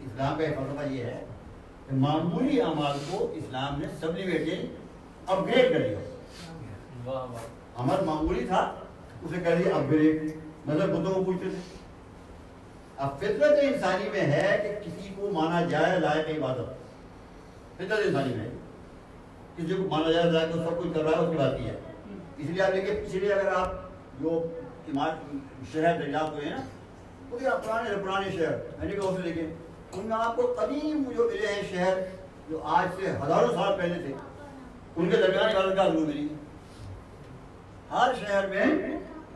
اسلام کا ایک فلسفہ یہ ہے کہ معمولی اعمال کو اسلام نے سبلیمیٹ یعنی اپ گریڈ کر دیا. عمل معمولی تھا، اسے کر دیا اپ گریڈ. مطلب بتوں کو پوچھتے تھے. اب فطرت انسانی میں ہے کہ کسی کو مانا جائے لائق عبادت، فطرت انسانی میں. کسی کو مانا جائے کہ سب کچھ کر رہا ہے اس کی بات کی ہے. اس لیے آپ دیکھیے پچھلے اگر آپ جو شہر دریافت ہوئے ہیں نا وہ بھی پرانے شہر میں نے کہا اسے دیکھیں ان میں آپ کو قدیم جو ملے ہیں شہر جو آج سے ہزاروں سال پہلے تھے ان کے درمیان عبادت گاہ ضرور ملی. ہر شہر میں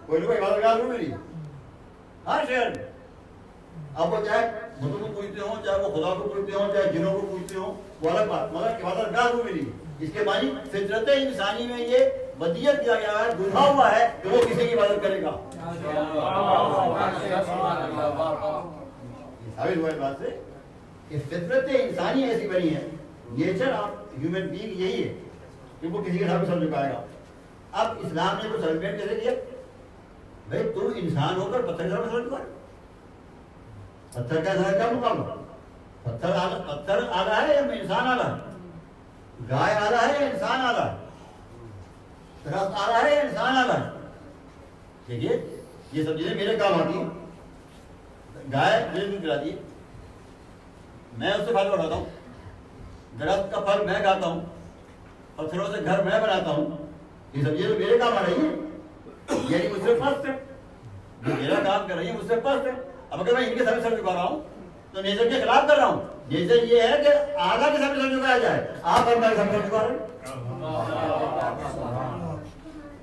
کوئی نہ کوئی عبادت گاہ ضرور ملی ہر شہر میں. آپ کو چاہے بتوں کو پوچھتے ہوں چاہے وہ خدا کو پوچھتے ہوں چاہے جنوں کو پوچھتے ہوں وہ الگ بات مگر عبادت گاہ ضرور ملی. اس کے معنی فطرت انسانی میں یہ بدیت کیا گیا ہے گناہ ہوا ہے کہ وہ کسی کی عبادت کرے گا. یہ ثابت ہوا اس بات سے کہ فطرت انسانی ایسی بنی ہے نیچر آف ہیومن بینگ یہی ہے کہ وہ کسی کے سامنے سر جھکائے گا. اب اسلام نے کو سیلیبریٹ کیسے کیا بھائی تم انسان ہو کر پتھر کے سامنے سر جھکائے پتھر کا سر کیا مقابلہ پتھر آدھا ہے یا انسان آدھا ہے گائے آدھا ہے یا انسان آدھا ہے درخت آدھا ہے یا انسان آدھا ہے. دیکھیے یہ سب چیزیں میرے کام آتی ہیں. گائے مجھے دودھ پلاتی ہے میں اس سے پھل اٹھاتا ہوں درخت کا پھل میں کھاتا ہوں پتھروں سے گھر میں بناتا ہوں. یہ سب چیزیں میرے کام آ رہی ہیں یعنی مجھ سے فرسٹ ہے جو میرا کام کر رہی ہے مجھ سے فرسٹ ہے. اب اگر میں ان کے سامنے سر جھکا رہا ہوں تو نیچر کے خلاف کر رہا ہوں. نیچر یہ ہے کہ آدھا کے سامنے سر جھکایا جائے آپ اور میں سامنے سر جھکا رہے ہیں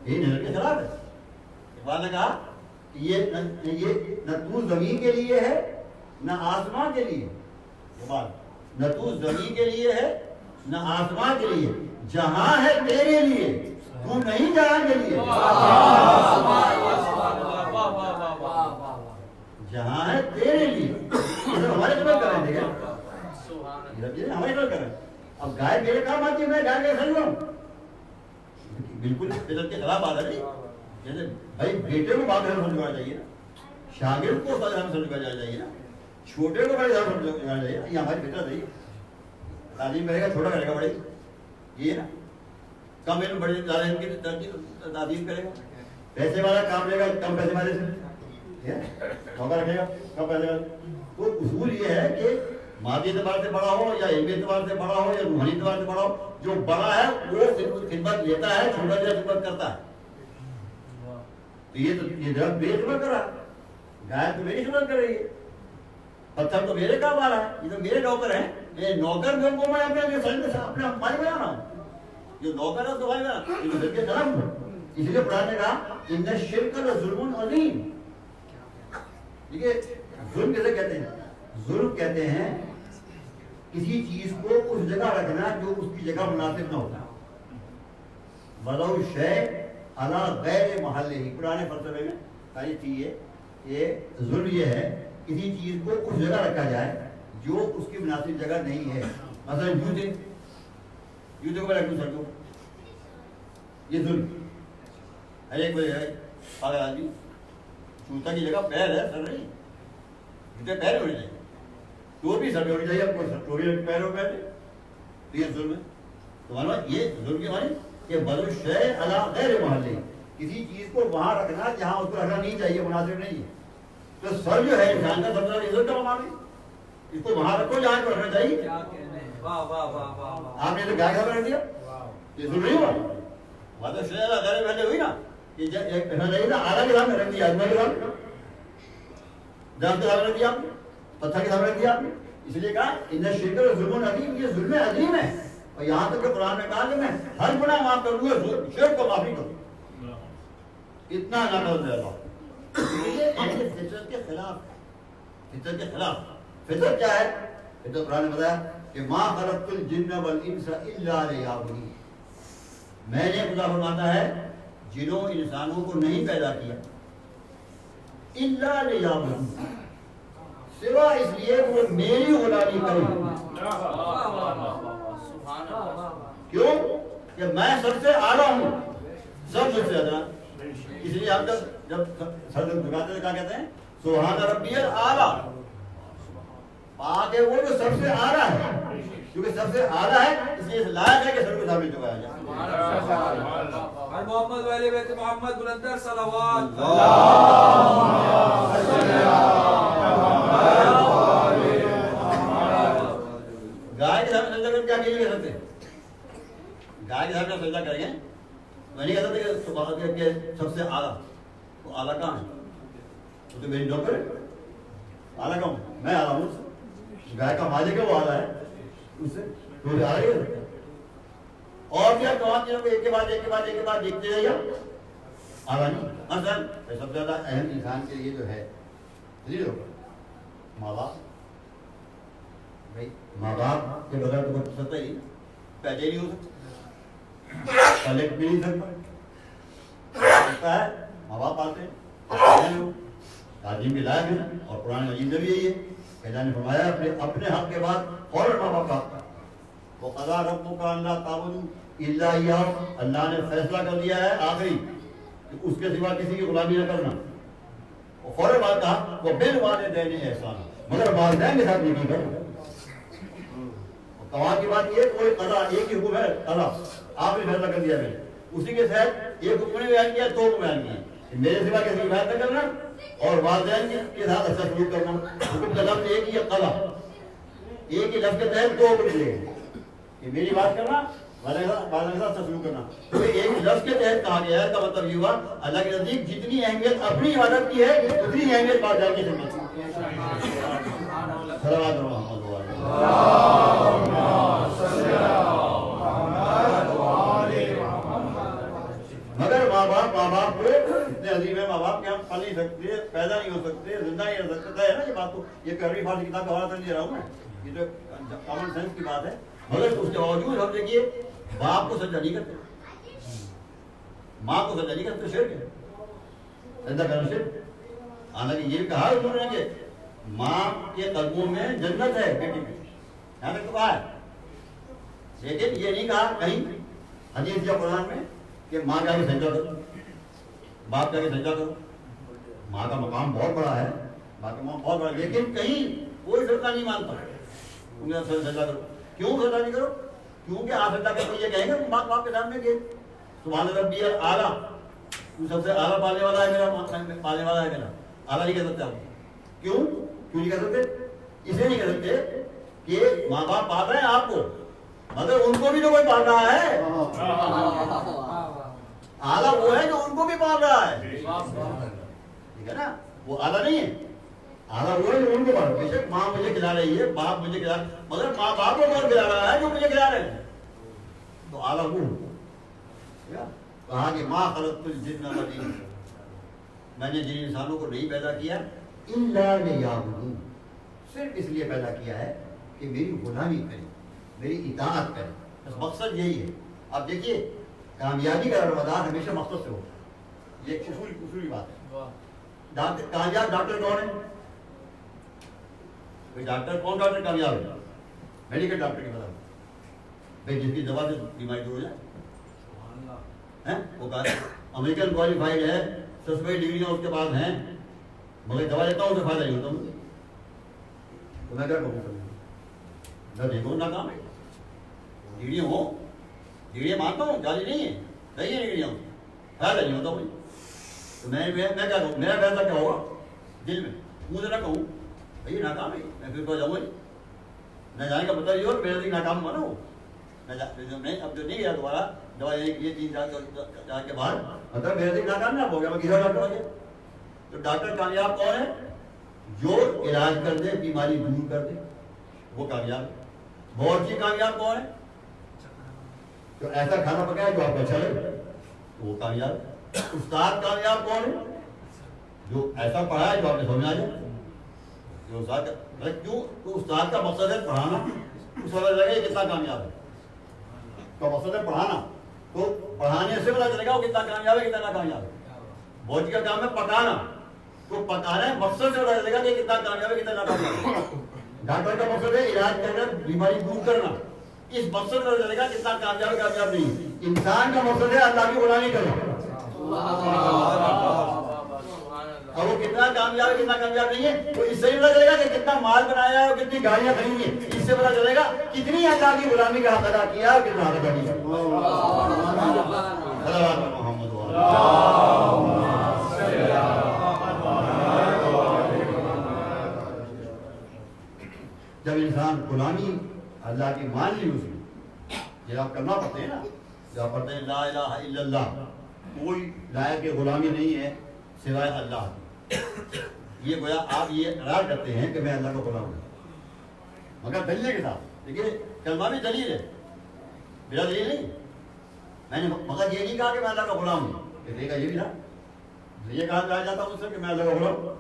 یہ نیچر کے خلاف ہے. اقبال نے کہا کہ یہ نہ تو زمین کے لیے ہے نہ آسمان کے لیے. اقبال نہ تو زمین کے لیے ہے نہ آسمان کے لیے جہاں ہے تیرے لیے تو نہیں جہاں کے لیے. جہاں ہے تیرے لیے ہمارے خبر کر رہے ہیں ہمارے خبر کر رہے ہیں. اب گائے میرے کام آتی ہے میں گائے کے صحیح ہوں بالکل فطرت کے خلاف آ رہا ہے. جیسے بھائی بیٹے کو باپ سے سمجھانا چاہیے نا شاگرد کو استاد سے سمجھانا چاہیے نا چھوٹے کو بڑے سے سمجھانا چاہیے. یہ ہماری فطرت ہے. تعلیم کرے گا چھوٹا کرے گا بڑے یہ نا کم علم بڑے زیادہ علم کی تعلیم کرے گا. پیسے والا کام لے گا کم پیسے والے سے موقع رکھے گا کم پیسے والے. تو اصول یہ ہے کہ مادی اعتبار سے بڑا ہو یا علمی اعتبار سے بڑا ہو یا روحانی اعتبار سے بڑا ہو جو بڑا ہے وہ خدمت لیتا ہے چھوٹا جو خدمت کرتا ہے. تو یہ درخت میری خدمت کر رہا ہے گائے تو میری خدمت کر رہی ہے پتھر تو میرے کام آ رہا ہے. یہ تو میرے نوکر ہیں. یہ نوکر جو کو میں اپنے مائی بنا رہا ہوں جو نوکر ہے تو بھائی یہ کے خلاف ہوں. اس لیے قرآن نے کہا ان الشرک لظلم عظیم. دیکھیے ظلم کیسے کہتے ہیں ظلم کہتے ہیں کسی چیز کو اس جگہ رکھنا جو اس کی جگہ مناسب نہ ہوتا. وضع الشیء علی غیر محلہ پرانے فلسفے میں ساری چیز ہے. یہ ظلم یہ ہے کسی چیز کو اس جگہ رکھا جائے جو اس کی مناسب جگہ نہیں ہے. مثلا جوتے کو میں رکھ دوں سر کو یہ ظلم. ہر ایک کوئی ہے پاگل آدمی جوتا کی جگہ پیر ہے سر نہیں جوتے پیر ہونے چاہیے تو بھی سر پہ ہونی چاہیے. آپ کو تو بھی پیر ہو پیر تو یہ ظلم ہے. تو معلوم یہ ظلم کی معنی کہ بدل الشیء علی غیر محلہ کسی چیز کو وہاں رکھنا جہاں اس کو رکھنا نہیں چاہیے مناسب نہیں ہے. تو سر جو ہے انسان کا سب سے زیادہ عزت کا مقام ہے. اس کو وہاں رکھو جہاں کو رکھنا چاہیے. آپ نے تو گائے کا رکھ دیا یہ ظلم نہیں ہوا. بدل الشیء علی غیر محلہ ہوئی نا یہ رکھنا چاہیے نا آدھا کے سامنے رکھ دیا آدمی کے سامنے درخت کے سامنے رکھ دیا آپ نے پتھر کے سامنے رکھ دیا آپ نے. اس لیے کہا ان الشرک لظلم عظیم. یہ ظلم عظیم ہے. اور یہاں تک کہ قرآن میں کہا کہ میں ہر گناہ معاف کروں گا شرک کو معافی کروں. اتنا نہ کر دے اللہ. یہ فطرت کے خلاف فطرت کے خلاف. فطرت کیا ہے؟ فطرت قرآن نے بتایا کہ ما خلقت الجن والانس الا لیعبدون. میں نے خدا فرماتا ہے جنوں انسانوں کو نہیں پیدا کیا الا لیعبدون سوا اس لیے وہ میری غلامی کریں. کیوں کہ میں سب سے اعلیٰ ہوں سب سے زیادہ. اس لیے ہم جب سر جھکاتے ہیں کیا کہتے ہیں سبحان ربی الاعلیٰ. پاک ہے وہ جو سب سے اعلیٰ ہے کیونکہ سب سے اعلیٰ ہے اس لیے لائق ہے کہ سر کو سامنے جھکایا جائے. محمد والے بیت محمد بلندر صلوات گائے کے سامنے سجدہ کر کیا کیجیے سکتے سجدہ کریں گے. میں نہیں کہتا کہ سب سے اعلیٰ. تو اعلیٰ کہاں ہے؟ وہ تو میری نوکر ہے. اعلیٰ کہاں ہوں میں؟ اعلیٰ ہوں. گائے کا مالک ہے وہ اعلیٰ ہے اس سے تو اعلیٰ ہے. اور کیا قوانین کو ایک کے بعد دیکھتے رہیے اعلیٰ نہیں. مثلا سب سے زیادہ اہم انسان کے لیے جو ہے ماں باپ. بھائی ماں باپ کے بغیر تو کچھ سکتا ہی پیدا نہیں ہو سکتا, پلٹ بھی نہیں سکتا ہے. ماں باپ آتے ہیں تعلیم بھی لائق ہے. اور قرآن مجید میں بھی یہی ہے کہ اللہ نے فرمایا اپنے حق کے بعد فوراً ماں باپ کا حق. وہ قضا ربک الا تعبدوا الا ایاہ, اللہ نے فیصلہ کر دیا ہے آخری کہ اس کے سوا کسی کی غلامی نہ کرنا. اور فوراً بات کہا وہ بالوالدین احسانا, مگر والدین کے ساتھ نیکی کرو. کمال کی بات یہ ہے کوئی قضا ایک ہی حکم ہے قضا آپ نے فیصلہ کر دیا. میں اسی کے تحت ایک حکم نے بیان کیا, دو کو بیان کیا میرے سوا کسی کی فیصلہ کرنا اور والدین کے ساتھ اچھا سلوک کرنا. حکم کا لفظ ایک ہی ہے قضا, ایک ہی لفظ کے تحت دو حکم ملے کہ میری بات کرنا والدین کے ساتھ اچھا سلوک کرنا. تو ایک لفظ کے تحت کہا گیا ہے. کا مطلب یہ ہوا اللہ کے نزدیک جتنی اہمیت اپنی عبادت کی ہے اتنی اہمیت والدین کی خدمت کی. صلوات محمد مگر ماں باپ کو اتنے عظیم ہے. ماں باپ کے ہم پل نہیں سکتے, پیدا نہیں ہو سکتے, زندہ نہیں رہ سکتے ہے نا. یہ بات تو یہ پہلی فارسی کتاب کا حوالہ نہیں دے رہا ہوں میں, یہ تو کامن سینس کی بات ہے. مگر اس کے باوجود ہم دیکھیے باپ کو سجدہ نہیں کرتے, ماں کو سجدہ نہیں کرتے. شرک ہے, سجدہ کرنا شرک. حالانکہ یہ بھی کہا انہوں نے کہ ماں کے قدموں میں جنت ہے بیٹی میں, یہاں تک تو کہا ہے. لیکن یہ نہیں کہا کہیں حدیث یا قرآن میں کہ ماں جا کے سجدہ کرو, باپ جا کے سجدہ کرو. ماں کا مقام بہت بڑا ہے, ماں کا مقام بہت بڑا ہے, لیکن کہیں کوئی فرقہ نہیں مانتا انہیں سجدہ کرو. کیوں سجدہ نہیں کرو؟ کیونکہ آپ سجدہ کرتے یہ کہیں گے ماں باپ کے سامنے کہ سبحان ربی اعلیٰ, تو سب سے اعلیٰ پالنے والا ہے میرا, پالنے والا ہے میرا. اعلیٰ نہیں کہہ سکتے آپ. کیوں نہیں کہہ سکتے؟ اس لیے نہیں کہہ سکتے کہ ماں باپ پال رہے ہیں آپ کو مگر ان کو بھی تو کوئی پال رہا ہے. اعلیٰ وہ ہے جو ان کو بھی پال رہا ہے, ٹھیک ہے نا. وہ اعلیٰ نہیں ہے, اعلیٰ وہ ہے جو ان کو پال. بے شک ماں مجھے کھلا رہی ہے, باپ مجھے کھلا, مگر ماں باپ کو کون کھلا رہا ہے؟ جو مجھے کھلا رہے ہیں. تو اعلیٰ وہ کہا کہ ماں خلقت الجن والانس, میں نے جن انسانوں کو نہیں پیدا کیا الا لیعبدون, صرف اس لیے پیدا کیا ہے کہ میری غلامی کریں, میری اطاعت کریں. بس مقصد یہی ہے. اب دیکھیے کامیابی کا دارومدار ہمیشہ مقصد سے ہوتا ہے. یہ اصولی بات ہے. کامیاب ڈاکٹر کون ہے؟ ڈاکٹر کون ڈاکٹر کامیاب ہے؟ میڈیکل ڈاکٹر کی بتا بھائی جس کی دوا سے بیماری دور ہو جائے. وہ امریکن کوالیفائڈ ہے, 70 ڈگریاں اس کے پاس ہیں, مگر دوا لیتا ہوں اسے فائدہ نہیں ہوتا مجھے. تو میں کیا کروں؟ میں دیکھوں ناکام ہے. ڈگریاں ہوں, ڈگریاں مانتا ہوں, جالی نہیں ہے, صحیح ہے ڈگریاں, فائدہ نہیں ہوتا مجھے. تو میں کیا کروں؟ میرا فیصلہ کیا ہوگا دل میں؟ منہ سے نہ کہوں بھائی ناکام ہے, میں پھر تو جاؤں گا نہ جانے کا مطلب یہ ہو میرا دن ناکام ہوا نا. وہ نہیں اب جو نہیں گیا دوبارہ دوا یہ 3 سال کے بعد مطلب میرا دن ناکام نہ ہو گیا, میں کسی ڈاکٹر ہو گیا. تو ڈاکٹر کامیاب کون ہے؟ جو علاج کر دے, بیماری دور کر دے, وہ کامیاب ہے. باورچی کامیاب کون ہے؟ جو ایسا کھانا پکایا جو آپ کو اچھا لگے, وہ کامیاب ہے. استاد کامیاب کون ہے؟ جو ایسا پڑھا ہے جو آپ نے سمجھ آ جائے. جو استاد کیوں تو استاد کا مقصد ہے پڑھانا, اس وجہ لگے کتنا کامیاب ہے. کا مقصد ہے پڑھانا, تو پڑھانے سے پتا چلے گا وہ کتنا کامیاب ہے کتنا ناکامیاب ہے. باورچی کا کام ہے پکانا, تو پکانا مقصد سے پتا چلے گا کہ کتنا کامیاب ہے کتنا ناکامیاب ہے. ڈاکٹر کا مقصد ہے علاج کرنا, بیماری دور کرنا, اس مقصد سے پتا چلے گا کتنا کامیاب ہے کامیاب نہیں. انسان کا مقصد ہے اللہ کی غلامی کرنا, اور وہ کتنا کامیاب ہے کتنا کامیاب نہیں ہے. تو اس سے پتا چلے گا کہ کتنا مال بنایا ہے اور کتنی گاڑیاں خریدی ہیں. اس سے پتا چلے گا کتنی اللہ کی غلامی کا حق ادا کیا اور کتنا حق ادا نہیں کیا. جب انسان غلامی اللہ کی مان لی اس میں جب آپ کرنا پڑتے ہیں نا, جب پڑھتے ہیں لا الہ الا اللہ، کوئی لائق غلامی نہیں ہے سوائے اللہ کی. یہ گویا آپ یہ اقرار کرتے ہیں کہ میں اللہ کا غلام ہوں، مگر دلیل کے ساتھ. دیکھیے کلمہ بھی دلیل ہے، میرا دلیل نہیں. میں نے مگر یہ نہیں کہا کہ میں اللہ کا غلام ہوں. یہ بھی تھا، یہ کہا جاتا ہے مجھ سے کہ میں اللہ کا غلام ہوں.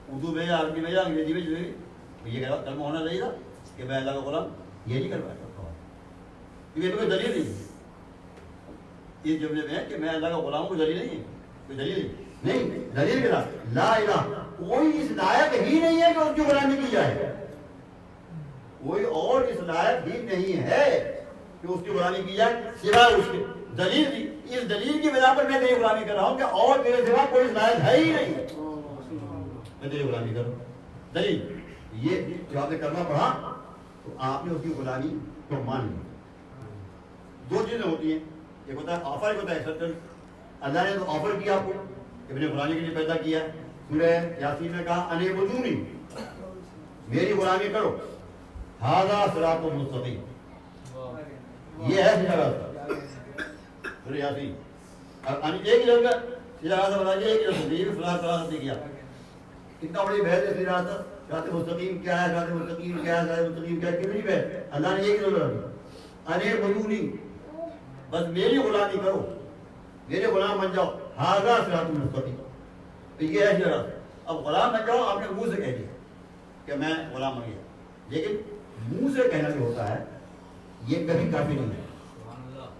اردو میں یا عربی میں یا انگریزی میں جو ہے یہ کلمہ ہونا چاہیے تھا کہ میں اللہ کا غلام. یہ نہیں کر پایا کیونکہ کوئی دلیل نہیں ہے اس جملے میں کہ میں اللہ کا غلام ہوں. کوئی دلیل نہیں ہے، کوئی دلیل نہیں. دلیل کے ساتھ لا الہ، کوئی اس لائق ہی نہیں ہے کہ اس کی غلامی کی جائے. کوئی اور اس لائق ہی نہیں ہے کہ اس کی غلامی کی جائے سوائے اس کے. دلیل دی، اس دلیل کی بنا پر میں تیری غلامی کر رہا ہوں کہ اور میرے سوا کوئی اس لائق ہے ہی نہیں، میں تیری غلامی کروں. دلیل یہ جو آپ نے کلمہ پڑھا تو آپ نے اس کی غلامی کو مان لی. دو چیزیں ہوتی ہیں، ایک ہوتا ہے آفر، ایک ہوتا ہے ایکسپٹنس. اللہ نے تو آفر کیا آپ کو کہ میں نے غلامی کے لیے پیدا کیا. سورہ یاسین میں کہا ان اعبدونی، میری غلامی کرو. ھذا صراط مستقیم، یہ ہے سیدھا راستہ. سورہ یاسین اب ایک ہی لفظ سیدھا راستہ بتا دیا، ایک ہی لفظ یہ بھی فلاں راستہ دے گیا. کتنا بڑی بحث ہے سیدھا راستہ، صراط مستقیم کیا ہے، صراط مستقیم کیا ہے، صراط مستقیم کیا ہے، کتنی بحث. اللہ نے ایک لفظ ان اعبدونی، بس میری غلامی کرو، میرے غلام بن جاؤ. ھذا صراط مستقیم، تو یہ ہے سیدھا راستہ. اب غلام بن جاؤ آپ نے منہ سے کہہ دیا کہ میں غلام بن گیا، لیکن منہ سے کہنا جو ہوتا ہے یہ کبھی کافی نہیں ہے،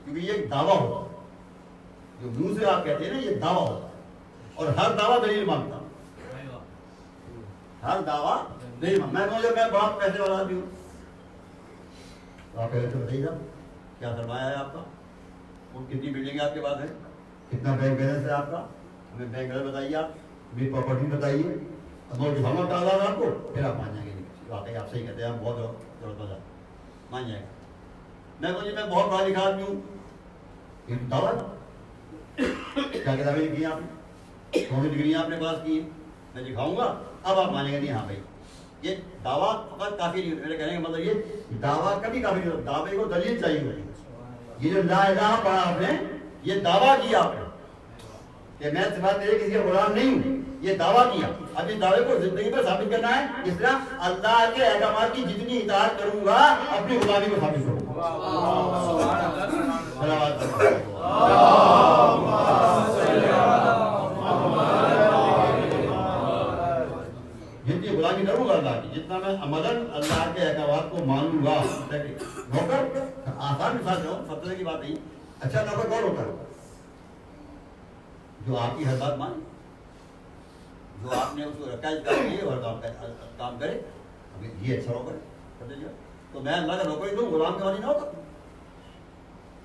کیونکہ یہ ایک دعویٰ ہوتا ہے. جو منہ سے آپ کہتے ہیں نا یہ دعویٰ ہوتا ہے، اور ہر دعویٰ دلیل مانگتا ہے. ہر دعویٰ دلیل مانگتا. میں کہوں میں بہت پیسے والا آدمی ہوں تو آپ پہلے تو بتائیے گا کیا سرمایہ ہے آپ کا، اور کتنی بلڈنگ آپ کے پاس ہے، کتنا بینک بیلنس ہے آپ کا، ہمیں بینک بیلنس بتائیے، آپ میری پراپرٹی بتائیے. اب میں دکھاؤں گا کاغذات آپ کو، پھر آپ مان جائیں گے واقعی آپ صحیح کہتے ہیں، ہم بہت ضرورت مند مان جائے گا. میں کہوں جی میں بہت پڑھا لکھا آدمی ہوں، یہ دعویٰ کیا کتابیں لکھی ہیں آپ نے، کون سی ڈگریاں آپ نے پاس کی ہیں، میں دکھاؤں گا. اب آپ مانیں گے نہیں ہاں بھائی یہ دعویٰ فقط کافی نہیں. میرے کہنے کا مطلب یہ دعویٰ کبھی کافی نہیں ہوتا، دعوے کو دلیل چاہیے ہوتی. یہ جو لا الہ پڑھا آپ نے، یہ دعویٰ کیا آپ نے کہ میں صفات تیرے کسی کا غلام نہیں ہوں، یہ دعویٰ کیا. اب اس دعوے کو زندگی پر ثابت کرنا ہے. اس طرح اللہ کے احکامات کی جتنی اطاعت کروں گا اپنی غلامی کو ثابت کروں گا. جتنی غلامی کروں گا اللہ کی، جتنا میں عملاً اللہ کے احکامات کو مانوں گا. نوکر آسان مثال دو، فتوے کی بات نہیں. اچھا نوکر کون ہوتا ہے؟ جو آپ کی ہر بات مانے، جو آپ نے اس کو رکھا ہے اور کام کرے. یہ اچھا نوکر ہے. تو میں اللہ کا نوکر ہی دوں، غلام کا والی نہ ہوتا.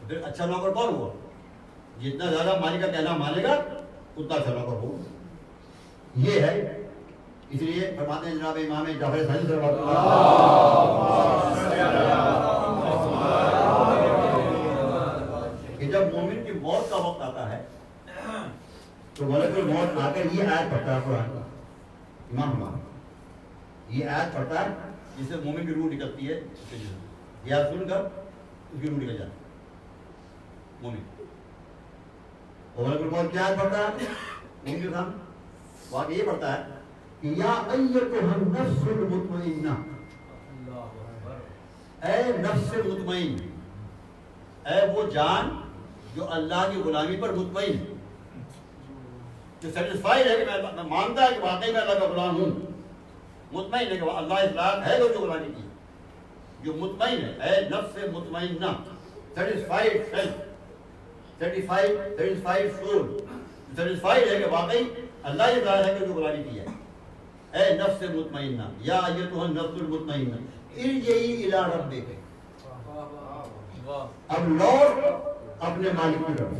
پھر اچھا نوکر کون ہوا؟ جتنا زیادہ مالک کا کہنا مانے گا اتنا اچھا نوکر ہوگا. یہ ہے، اس لیے فرماتے ہیں جناب امام جعفر صادق رضی اللہ کہ جب مومن کی موت کا وقت آتا ہے تو ملک الموت آ کر یہ آیت پڑھتا ہے قرآن کا. امام ہمارا یہ آیت پڑھتا ہے جس سے مومن کی روح نکلتی ہے. یا سن کر اس کی روح نکل جاتی ہے مومن. اور ملک الموت کیا آیت پڑھتا ہے مومن کے سامنے؟ واقعی یہ پڑھتا ہے کہ یا ایتھا النفس المطمئنہ، اے نفس مطمئن، اے وہ جان جو اللہ کی غلامی پر مطمئن، جو سیٹسفائیڈ ہے کہ میں مانتا ہے کہ واقعی میں اللہ کا غلام ہوں، مطمئن ہے کہ اللہ اطلاق ہے جو غلامی کی، جو مطمئن ہے. اے نفس مطمئنہ، satisfied self, satisfied soul, satisfied ہے کہ واقعی اللہ اطلاق ہے کہ جو غلامی کی ہے. اے نفس مطمئنہ یا ایتھا النفس المطمئنہ ارجعی الی ربک، اب لوٹ اپنے مالک کی طرف.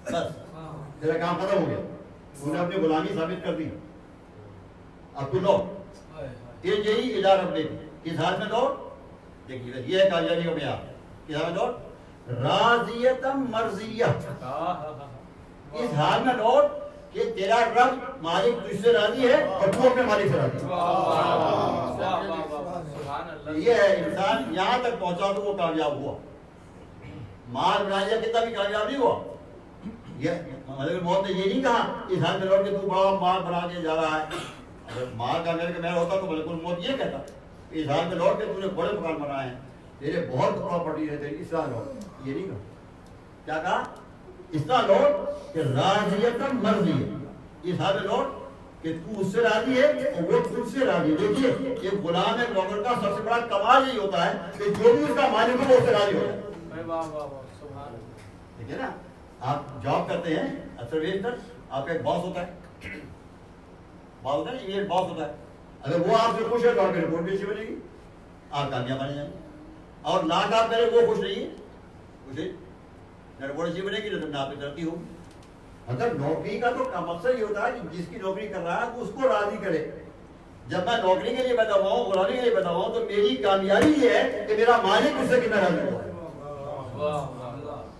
بس تیرا کام ختم ہو گیا، تو نے اپنی غلامی ثابت کر دی. اب تو لوٹ ارجعی الی ربک، کس حال میں لوٹ؟ دیکھیے یہ ہے کامیابی کا معیار. کس حال میں لوٹ؟ راضیۃ مرضیہ، اس حال میں لوٹ کہ تیرا رب مالک تجھ سے راضی ہے اور تو اپنے مالک سے راضی ہے. یہ ہے انسان یہاں تک پہنچا تو وہ کامیاب ہوا. مال بنا لیا کتنا بھی کامیاب نہیں ہوا. یہ مطلب موت نے یہ نہیں کہا اس حال میں لوٹ کے تو بڑا مال بنا کے جا رہا ہے. اگر مال کا میرے میں ہوتا تو ملک الموت یہ کہتا اس حال میں لوٹ کے تو نے بڑے مکان بنائے ہیں, تیرے بہت پراپرٹی ہے تیری, اس طرح لوٹ. یہ نہیں کہا. کیا کہا؟ اس طرح لوٹ کہ راضیت مرضی ہے. اس حال میں لوٹ کہ تو اس سے راضی ہے اور وہ تجھ سے راضی ہے. دیکھیے یہ غلام نوکر کا سب سے بڑا کمال یہی ہوتا ہے کہ جو بھی اس کا مالک ہو وہ اس سے راضی ہو جائے. ٹھیک ہے نا. آپ جاب کرتے ہیں اکثر بیشتر آپ کا ایک باس ہوتا ہے, باس ہوتا ہے نا, ایک باس ہوتا ہے. اگر وہ آپ سے خوش ہے تو آپ کی رپورٹ بھی اچھی بنے گی, آپ کامیاب بنے جائیں گے. اور نہ کام کرے وہ خوش نہیں ہے, خوشی نہ رپورٹ اچھی بنے گی نہ آپ کی ترقی ہوگی. مطلب نوکری کا تو مقصد یہ ہوتا ہے کہ جس کی نوکری کر رہا ہے تو اس کو راضی کرے. جب میں نوکری کے لیے پیدا ہوا ہوں, غلامی کے لیے پیدا ہوا ہوں, تو میری کامیابی یہ ہے کہ میرا مالک مجھ سے کتنا راضی ہوا ہے.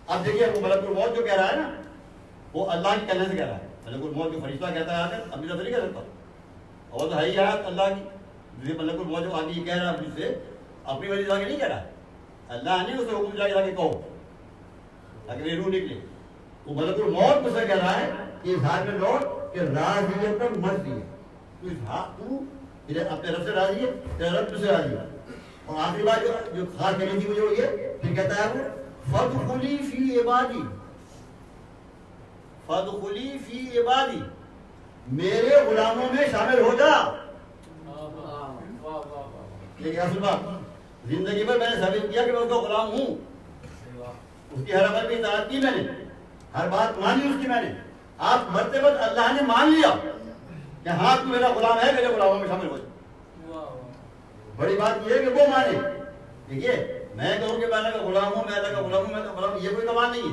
اب دیکھیے وہ ملک الموت جو کہہ رہا ہے نا وہ اللہ کے کہنے سے کہہ رہا ہے. ملک الموت جو فرشتہ کہتا ہے آخر ابھی تو نہیں کہہ سکتا, اور تو ہے ہی آیت اللہ کی. ملک الموت جو آگے یہ کہہ رہا ہے مجھ سے اپنی وجہ سے نہیں کہہ رہا ہے, اللہ نے اسے حکم دیا کہ کہو تاکہ میری روح نکلے. وہ ملک الموت مجھ سے کہہ رہا ہے کہ اس حال میں لوٹ کہ راضیت پر مرضی ہے. تو اپنے رب سے راضی ہے, تیرا رب تجھ سے راضی ہے. اور آخری بات جو خاص کہنے کی مجھے یہ پھر کہتا ہے وہ فادخلی فی عبادی, فادخلی فی عبادی, میرے غلاموں میں شامل ہو جا. یہ اصل بات زندگی میں نے ثابت کیا کہ میں اس کا غلام ہوں. اس کی ہر عمل کی اطاعت کی میں نے, ہر بات مانی اس کی میں نے. آپ مرتے وقت اللہ نے مان لیا کہ ہاں تو میرا غلام ہے, میرے غلاموں میں شامل ہو جا. بڑی بات یہ ہے کہ وہ مانے. دیکھیے میں کہوں کہ میں اللہ کا غلام ہوں, میں اللہ کا غلام ہوں, میں تو غلام, یہ کوئی کمال نہیں ہے.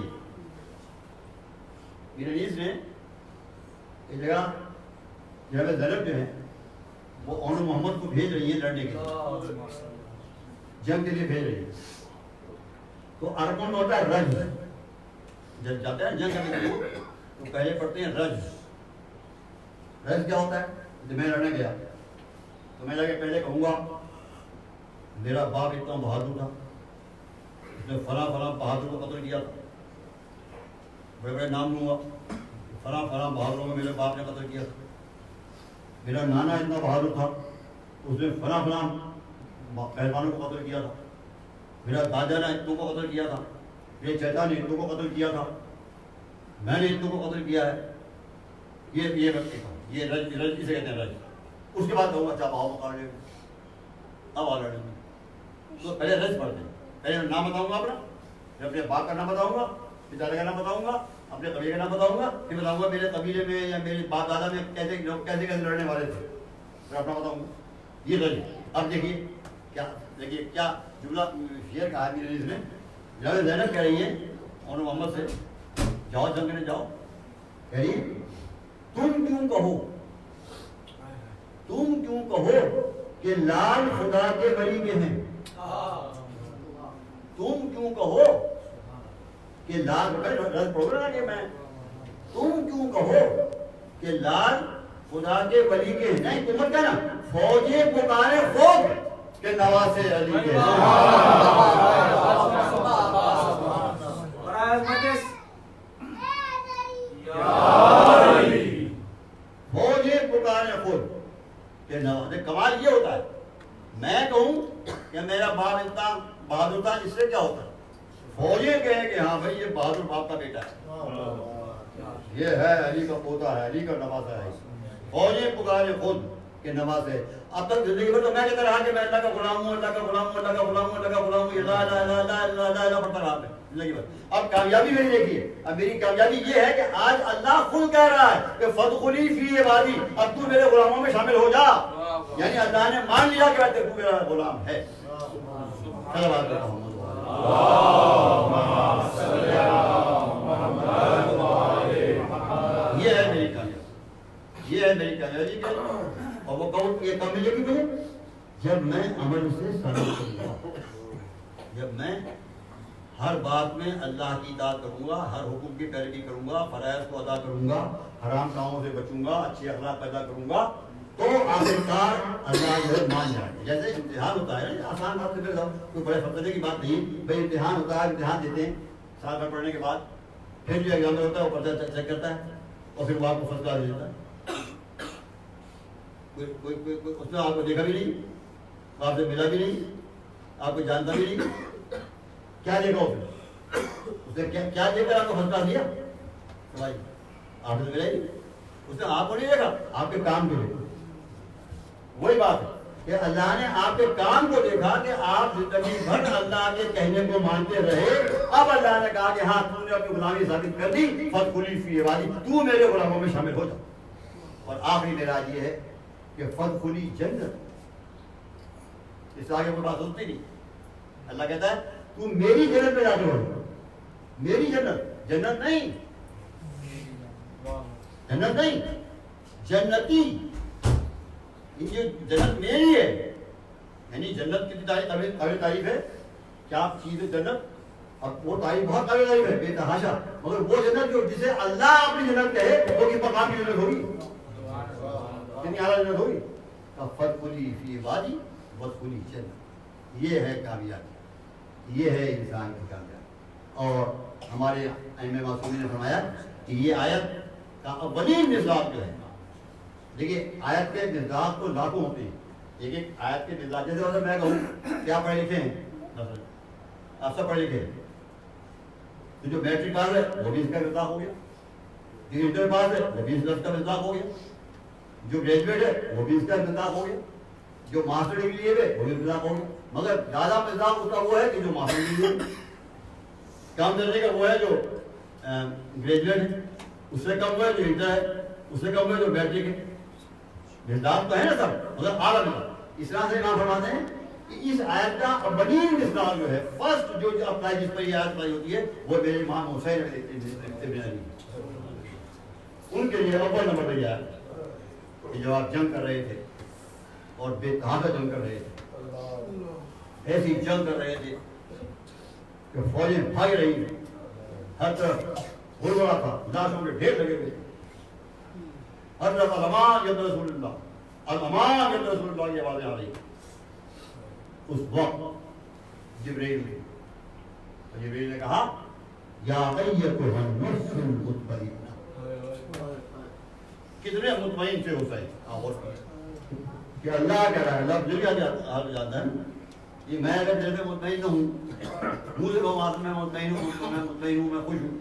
میرے نیز نے ایک جگہ جناب زینب جو ہے وہ اون محمد کو بھیج رہی ہے لڑنے کے لیے, جنگ کے لیے بھیج رہی ہے. تو عربوں میں ہوتا ہے رج, جب جاتے ہیں جنگ کرنے کے لیے تو پہلے پڑھتے ہیں رج. رج کیا ہوتا ہے؟ جب میں لڑنے گیا تو میں جا کے پہلے کہوں گا میرا باپ اتنا بہادر تھا, اس نے فلاں فلاں بہادر کو قتل کیا تھا. بڑے بڑے نام لوں گا, فلاں فلاں بہادروں میں میرے باپ نے قتل کیا تھا. میرا نانا اتنا بہادر تھا, اس نے فلاں فلاں پہلوانوں کو قتل کیا تھا. میرا دادا نے اتنوں کو قتل کیا تھا, میرے چچا نے اتنوں کو قتل کیا تھا, میں نے اتنوں کو قتل کیا ہے. یہ رج اسے کہتے ہیں رج. اس کے بعد کہوں گا اچھا بھاؤ مقابلے میں اب آ لڑیں گے. تو پہلے رج پڑھتے ہیں, پہلے نام بتاؤں گا اپنا, پھر اپنے باپ کا نام بتاؤں گا, پتا کا نام بتاؤں گا, اپنے قبیلے کا نام بتاؤں گا, پھر بتاؤں گا میرے قبیلے میں یا میرے باپ دادا میں کیسے لوگ کیسے کیسے لڑنے والے تھے, پھر اپنا بتاؤں گا. یہ رج. اب دیکھیے کیا جملہ شیئر کہا ہے میرے نے. جناب زینب کہہ رہی ہے اور محمد سے جاؤ جنگ کرنے جاؤ. کہہ رہی تم کیوں کہو کہ لال خدا کے ولی کے ہیں. تم کیوں کہو کہ لال رد پڑھو نا کہ میں تم کیوں کہو کہ لال خدا کے ولی کے ہیں. نہیں تم مت کہنا فوجیں پکارے خوب کہ نواسے علی کے ہیں. فوجیں پکارے خود کہ نواسے. کمال یہ ہوتا ہے میں کہوں کہ میرا باپ اتنا بہادر تھا, اس سے کیا ہوتا ہے فوجیں کہیں کہ ہاں بھائی یہ بہادر باپ کا بیٹا ہے, یہ ہے علی کا پوتا ہے, علی کا نواسا ہے. فوجیں پکارے خود کہ نواز ہے. اب تک زندگی میں تو میں کہتا رہا کہ میں اللہ کا غلام ہوں, اللہ کا غلام ہوں, اللہ کا غلام ہوں, اللہ کا غلام ہوں, لا لا لا لا لا لا لا پڑھتا رہا میں زندگی بھر. اب کامیابی میری دیکھیے, اب میری کامیابی یہ ہے کہ آج اللہ خود کہہ رہا ہے کہ فادخلی فی عبادی, اب تو میرے غلاموں میں شامل ہو جا. یعنی اللہ نے مان لیا کہ تو میرا غلام ہے. یہ ہے میری کامیابی, یہ ہے میری کامیابی. اور وہ کہوں یہ کب ملے گی مجھے جب میں عمل سے سلام کروں گا, جب میں ہر بات میں اللہ کی اطاعت کروں گا, ہر حکم کی پیروی کروں گا, فرائض کو ادا کروں گا, حرام کاموں سے بچوں گا, اچھے اخلاق پیدا کروں گا, تو آخرکار اللہ جو ہے مان جائے. جیسے امتحان ہوتا ہے نا, آسان بات ہے, کوئی بڑے فتنے کی بات نہیں بھائی. امتحان ہوتا ہے, امتحان دیتے ہیں, سال بھر پڑھنے کے بعد پھر جو ایگزام ہوتا ہے وہ پرچہ چیک کرتا ہے اور پھر وہ آپ کو فرسٹ کلاس دے دیتا ہے. کوئی اس نے آپ کو دیکھا بھی نہیں, آپ سے ملا بھی نہیں, آپ کو جانتا بھی نہیں, کیا دیکھا اس نے کیا دیکھ کر آپ کو فرسٹ کلاس دیا بھائی؟ آپ سے ملا ہی نہیں, اس نے آپ کو نہیں دیکھا, آپ کے کام کو دیکھا. وہی بات ہے کہ اللہ نے آپ کے کام کو دیکھا کہ آپ زندگی بھر اللہ کے کہنے کو مانتے رہے. اب اللہ نے کہا کہ ہاں تم نے اپنی غلامی ثابت کر دی, فادخلی فی عبادی, تو میرے غلاموں میں شامل ہو جا. اور آخری معراج یہ ہے کہ فادخلی جنت, اس سے آگے کوئی بات ہوتی نہیں. اللہ کہتا ہے تو میری جنت میں داخل ہو. میری جنت, جنت نہیں, جنت نہیں, جنتی. یہ جنت میری ہے, یعنی جنت کی قابل تعریف ہے. کیا چیز ہے جنت؟ اب وہ تعریف بہت قابل تعریف ہے بے تحاشا, مگر وہ جنت جو جسے اللہ اپنی جنت کہے وہ کس مقام کی جنت ہوگی, کتنی اعلیٰ جنت ہوگی. فادخلی فی عبادی وادخلی جنت. یہ ہے کامیابی, یہ ہے انسان کی کامیابی. اور ہمارے ائمہ معصومین نے فرمایا کہ یہ آیت کا اولین مصداق جو ہے, دیکھیے آیت کے مصداق تو لاکھوں ہوتے ہیں, ایک ایک آیت کے مصداق. جیسے اگر میں کہوں کیا پڑھے لکھے ہیں, آپ سب پڑھے لکھے ہیں, تو جو میٹرک پاس ہے وہ بھی اس کا مصداق ہو گیا, جو انٹر پاس ہے وہ بھی اس کا مصداق ہو گیا, جو گریجویٹ ہے وہ بھی اس کا مصداق ہو گیا, جو ماسٹر ڈگری ہے وہ بھی مصداق ہو گیا. مگر زیادہ مصداق اس کا وہ ہے کہ جو ماسٹر ڈگری ہے, کم درجے کا وہ ہے جو گریجویٹ ہے, اس سے کم وہ ہے جو انٹر ہے, اس سے کم وہ ہے جو میٹرک ہے. مصداق تو ہے نا سب, مگر اعلیٰ مصداق. اس طرح سے امام فرماتے ہیں کہ اس آیت کا اولین مصداق جو ہے, فرسٹ جو اپلائی جس پر یہ آیت اپلائی ہوتی ہے وہ میرے امام حسین ابن علی, ان کے لیے اول نمبر پہ یہ آیت کہ جب آپ جنگ کر رہے تھے اور بے تحاشا جنگ کر رہے تھے, ایسی جنگ کر رہے تھے کہ فوجیں بھاگ رہی تھیں, ہر طرف غلغلہ تھا, لاشوں کے ڈھیر لگے ہوئے, ہر طرف الامان ید رسول اللہ, الامان ید رسول اللہ کی آوازیں آ رہی. اس وقت جبرائیل نے کہا یا ایتھا النفس المطمئنہ. کتنے مطمئن تھے حسین کہ اللہ کہہ رہا ہے, لفظ کیا جاتا ہے, یہ میں اگر دل میں مطمئن نہ ہوں, منہ سے کہوں آدمی میں مطمئن ہوں, میں مطمئن ہوں, میں خوش ہوں,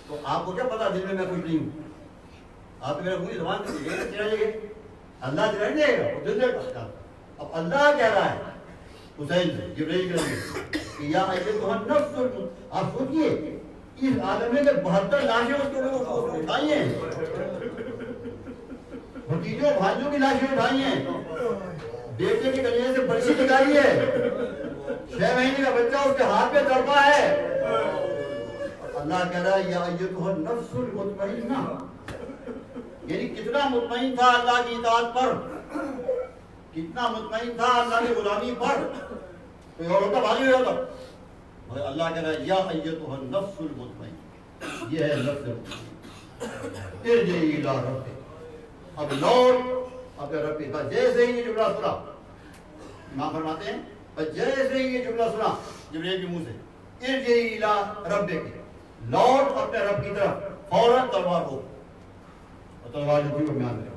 تو آپ کو کیا پتا دل میں میں خوش نہیں ہوں. آپ تو میرا منہ زبان سے چلائیے, اللہ چلا نہیں دے گا, وہ دل سے. اب اللہ کہہ رہا ہے حسین سے, جبرائیل کہ یا ایتھا النفس المطمئنہ. آپ سوچیے اس عالم میں 72 لاشیں اس کو اٹھائی ہیں, بھتیجوں بھائیوں کی لاشیں اٹھائی ہیں, بیٹے کے گلے سے برسی نکالی ہے, 6 مہینے کا بچہ اس کے ہاتھ پہ تڑپا ہے. اللہ کہہ رہا ہے یا ایتھا النفس المطمئنہ, یعنی کتنا مطمئن تھا اللہ کی اطاعت پر, کتنا مطمئن تھا اللہ کی غلامی پر. کوئی اور ہوتا بھاگی ہوتا, مگر اللہ کہہ رہا ہے یا ایتھا النفس المطمئنہ, یہ ہے نفس المطمئنہ. ارجعی الی ربک, اب لوٹ اپنے رب کے پاس. جیسے ہی یہ جملہ سنا, امام فرماتے ہیں جیسے ہی یہ جملہ سنا جبرائیل کے منہ سے, ارجعی الی ربک, لوٹ اپنے رب کی طرف, فوراً تلوار ہو, اور تلوار جو تھی وہ میان میں,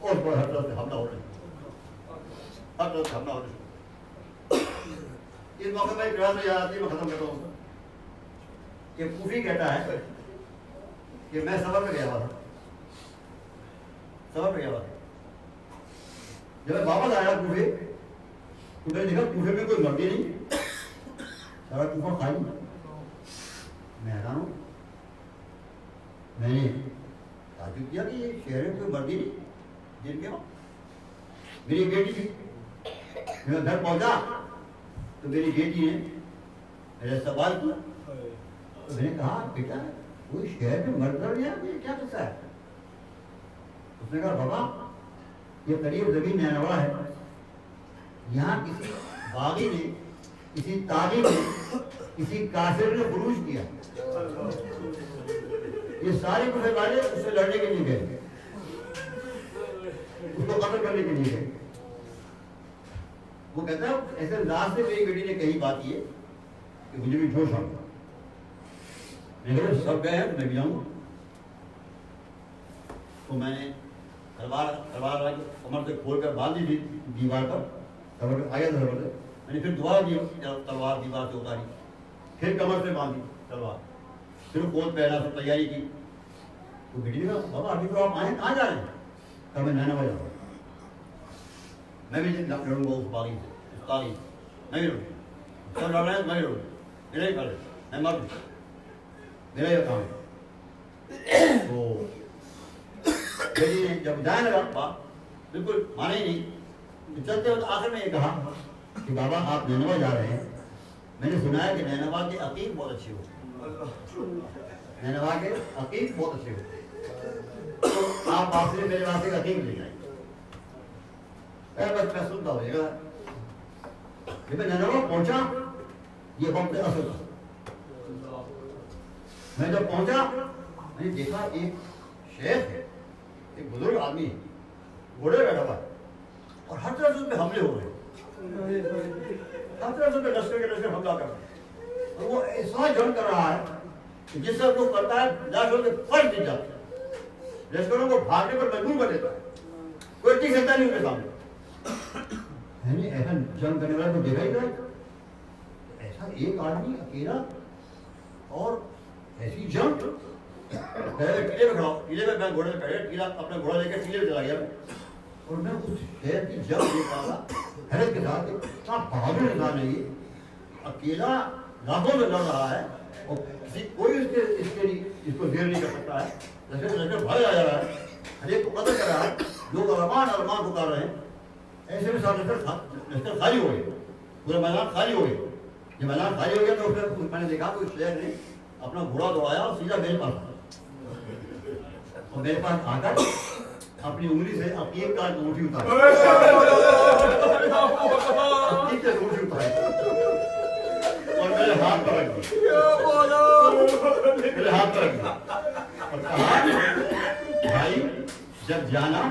اور پر ہر طرف سے حملہ ہو رہے, ہر طرف سے حملہ ہو رہے. اس موقع میں ایک روایت یاد آتی ہے, میں ختم کرتا ہوں کہ کوفی کہتا ہے کہ میں سفر پہ گیا ہوا تھا, سفر پہ گیا ہوا تھا. جب میں واپس آیا کوفے تو میں نے دیکھا کوفے میں کوئی مردی نہیں, سارا کوفہ خالی. میں حیران ہوں, میں نے تعجب کیا کہ یہ شہر میں کوئی مردی نہیں. جن کے وہاں میری بیٹی تھی, میں گھر پہنچا تو میری بیٹی نے میرے سوال کیا, تو میں نے کہا بیٹا کوئی شہر میں مرد نہیں ہے, یہ کیا قصہ ہے؟ اس نے کہا بابا یہ قریب زمین نینوا ہے, یہاں کسی باغی نے, کسی تاجر نے, کسی کافر نے خروج کیا, یہ سارے کفر والے اس سے لڑنے کے لیے گئے. اس کو قتل کرنے کے لیے گئے. وہ کہتا ہے ایسے انداز سے میری بیٹی نے کہی بات یہ کہ مجھے بھی جوش آ گیا. میں نے کہا سب گئے ہیں تو میں بھی جاؤں گا. تو میں نے تلوار کمر سے کھول کر باندھ دی دیوار پر, آیا تھا. میں نے پھر دوبارہ تلوار دیوار سے اتاری, پھر کمر سے باندھی تلوار, پھر کوٹ پہنا, پھر تیاری کی. تو بیٹی نے کہا بابا ابھی تو آپ آئے کہاں جا رہے ہیں؟ کہا میں نینوے جا رہا ہوں. میں بھی لڑوں گا اس باغی سے, اس تاغی سے. میں بھی لڑوں, سب لڑ رہے ہیں, میں بھی لڑوں, میرا ہی کر رہے, میں مر دوں, میرا یہ کام ہے. تو بیٹی نے جب جانے لگا باپ بالکل مانے ہی نہیں. چلتے وقت آخر میں یہ کہا کہ بابا آپ نینوے جا رہے ہیں, میں نے سنا ہے کہ نینوا کے عقیق بہت اچھے ہوتے, نینوا کے عقیق بہت اچھے ہوتے, تو آپ آپ سے میرے واسطے عقیق لے جائیں. بس میں سنتا ہو گا. جب میں نینوا پہنچا یہ وقت اصل تھا. میں جب پہنچا میں نے دیکھا ایک شیخ ہے, ایک بزرگ آدمی ہے, گھوڑے بیٹھا ہوا ہے, اور ہر طرف سے اس پہ حملے ہو رہے ہیں, ہر طرف سے لشکر کے لشکر حملہ کر رہے ہیں. اور وہ ایسا جنگ کر رہا ہے کہ جس طرح وہ کرتا ہے لاشوں کے فرش نہیں جاتے, لشکروں کو بھاگنے پر مجبور کر دیتا ہے, کوئی ٹک سکتا نہیں ان کے سامنے. میں نے ایسا جنگ کرنے والا کو دیکھا ہی تھا, ایسا ایک آدمی اکیلا اور ایسی جنگ. پہلے ٹیلے پہ کھڑا, ٹیلے پہ میں گھوڑے پہ پہلے ٹیلا اپنا گھوڑا لے کر ٹیلے پہ چلا گیا, اور میں اس شہر کی جنگ دیکھ رہا تھا حیرت کے ساتھ. اتنا بہادر انسان ہے یہ, اکیلا لاکھوں میں لڑ رہا ہے اور کوئی اس کو زیر نہیں کر سکتا ہے. لشکر بھاگ آ جا رہا ہے, ہر ایک کو قتل کر رہا ہے, لوگ ارمان پکار رہے ہیں. ایسے میں ساتھ لشکر خالی ہو گئے, پورا میدان خالی ہو گئے. جب میدان خالی ہو گیا تو پھر میں نے دیکھا کہ اس شہر نے اپنا گھوڑا دوڑایا اور سیدھا میرے پاس آیا, اور میرے پاس آ کر اپنی انگلی سے عقیق کا انگوٹھی اتاری, عقیق سے انگوٹھی اتاری اور میرے ہاتھ پر رکھ دی, میرے ہاتھ پر رکھ دی, اور کہا بھائی جب جانا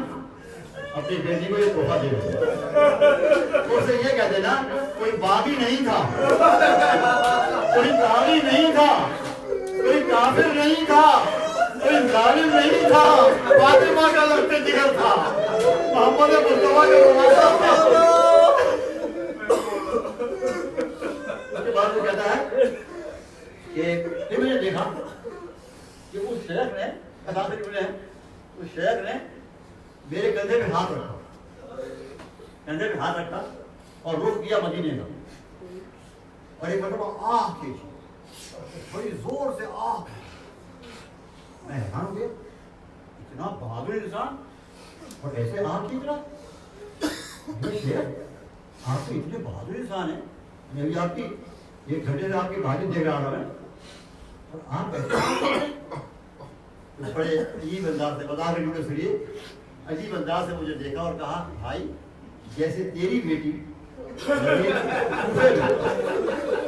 اپنی بیٹی کو یہ تحفہ دے دو. اسے یہ کہہ دینا کوئی باغی نہیں تھا, کوئی باغی نہیں تھا, کوئی کافر نہیں تھا, کوئی ظالم نہیں تھا, فاطمہ کا لشکر جگر تھا, محمد مصطفیٰ کا روایت تھا. اس کے بعد وہ کہتا ہے کہ پھر میں نے دیکھا کہ اس شیخ نے اس شیخ نے میرے کندھے پہ ہاتھ رکھا, کندھے پہ ہاتھ رکھا اور رخ کیا مدینے کا, اور ایک مرتبہ آہ کھینچی, بڑی زور سے آہ. میں حیران ہو گیا, اتنا بہادر انسان اور ایسے آہ کھینچ رہا. آپ تو اتنے بہادر انسان ہیں, میں بھی آپ کی ایک گھنٹے سے آپ کی بھاجن دیکھ رہا تھا میں, اور آپ ایسے بڑے عجیب انداز سے بتا رہے ہیں سنیے, عجیب انداز سے مجھے دیکھا اور کہا بھائی جیسے تیری بیٹی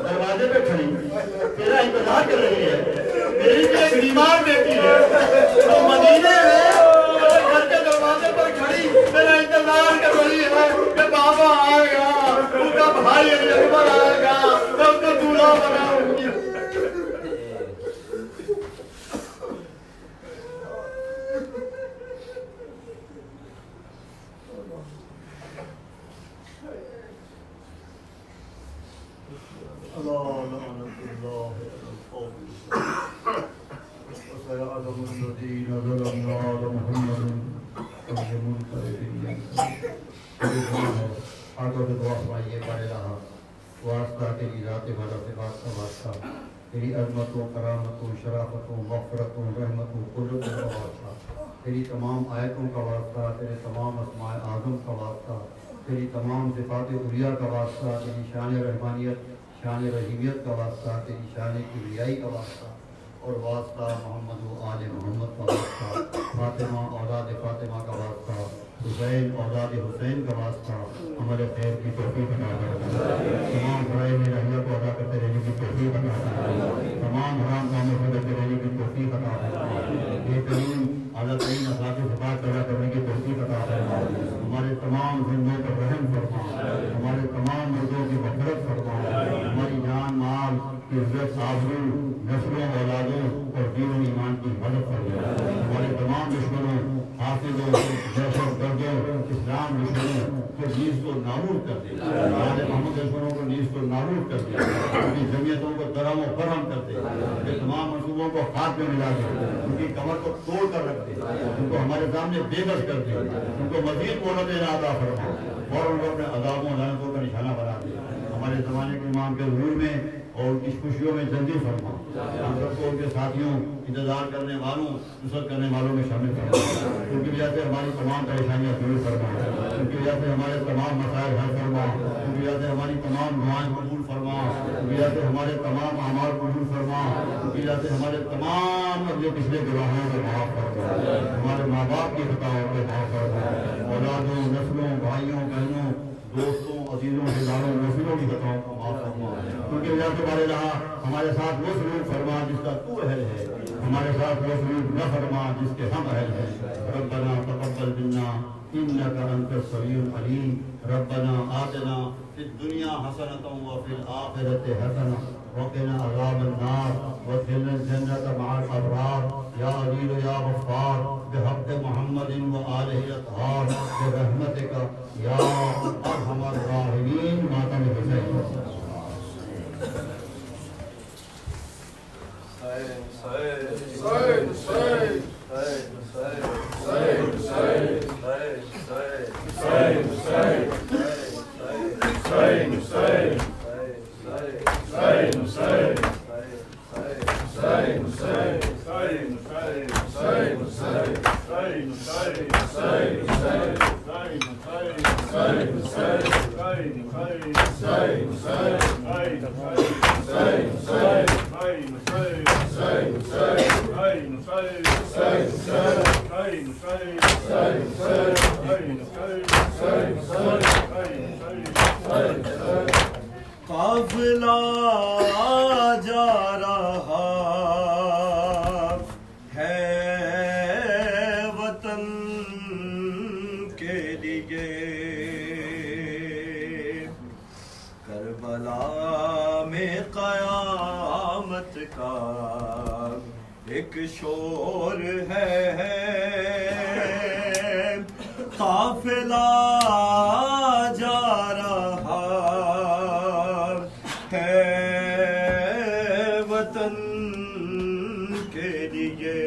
دروازے پہ کھڑی تیرا انتظار کر رہی ہے, میری بھی ایک بیمار بیٹی ہے تو مدینے میں گھر کے دروازے پر کھڑی میرا انتظار کر رہی ہے کہ بابا آئے گا, ان کا بھائی اکبر آئے گا, میں اس کو دولہا بناؤں گی. تیری عظمتوں, کرامتوں, شرافتوں, مغفرتوں, رحمتوں, قدرتوں کا واسطہ, تیری تمام آیتوں کا واسطہ, تیرے تمام اسماء اعظم کا واسطہ, تیری تمام صفات علیٰ کا واسطہ, تیری شان رحمانیت, شان رحیمیت کا واسطہ, تیری شان کبریائی کا واسطہ, اور واسطہ محمد و آل محمد کا واسطہ, فاطمہ اولاد فاطمہ کا واسطہ, حسین اولاد حسین کا واسطہ, ہمارے خیر کی توفیق عطا فرما, تمام فرائض رحمت کو ادا کرتے رہنے کی توفیق عطا فرما, تمام حرام کاموں سے بچتے رہنے کی توفیق عطا فرما, بہترین اعلیٰ ترین اخلاق صفات پیدا کرنے کی توفیق عطا فرما. کو نیز کو نابود کر دے، ہمارے محمد دشمنوں کو نیز کو نابود کر دے، اپنی جمعیتوں کو درہم و برہم کر دے، ان کے تمام منصوبوں کو ہاتھ میں ملا دے، ان کی کمر کو توڑ کر رکھ دے، ان کو ہمارے سامنے بے بس کر دے، ان کو مزید مہلت عطا فرما اور ان کو اپنے عذابوں لعنتوں کا نشانہ بنا دے، ہمارے زمانے کے امام کے ظہور میں اور ان کی خوشیوں میں جلدی فرما، ہم سب کو ان کے ساتھیوں، انتظار کرنے والوں، نصرت کرنے والوں میں شامل فرما، ان کی وجہ سے ہماری تمام پریشانیاں دور فرما، ان کی وجہ سے ہمارے تمام مسائل حل فرما، ان کی وجہ سے ہماری تمام دعائیں قبول فرما، ان کی وجہ سے ہمارے تمام اعمال قبول فرما، ان کی وجہ سے ہمارے تمام اگلے پچھلے گناہوں کو معاف فرما، ہمارے ماں باپ کی خطاؤں کو معاف فرما، اولادوں، نسلوں، بھائیوں، بہنوں، دوستوں، عزیزوں، رشتےداروں، نسلوں کی خطاؤں کو معاف فرما، ان کی وجہ سے ہمارے رہا ہمارے ساتھ وہ سلوک فرما جس کا تو اہل ہے، ہمارے ساتھ وہ سلوک نہ فرما جس کے ہم اہل ہیں۔ ربنا تقبل منا انك انت السميع العليم، ربنا آتنا في الدنيا حسنة وفي الآخرة حسنة وقنا عذاب النار وادخلنا الجنة مع الأبرار يا عزيز يا غفار بحق محمد وآله الأطهار برحمتك يا أرحم الراحمين۔ ماتم حسین۔ قافلہ جا رہا ہے وطن کے لیے، کربلا میں قیامت کا ایک شور ہے، قافلہ جا رہا ہے وطن کے لیے،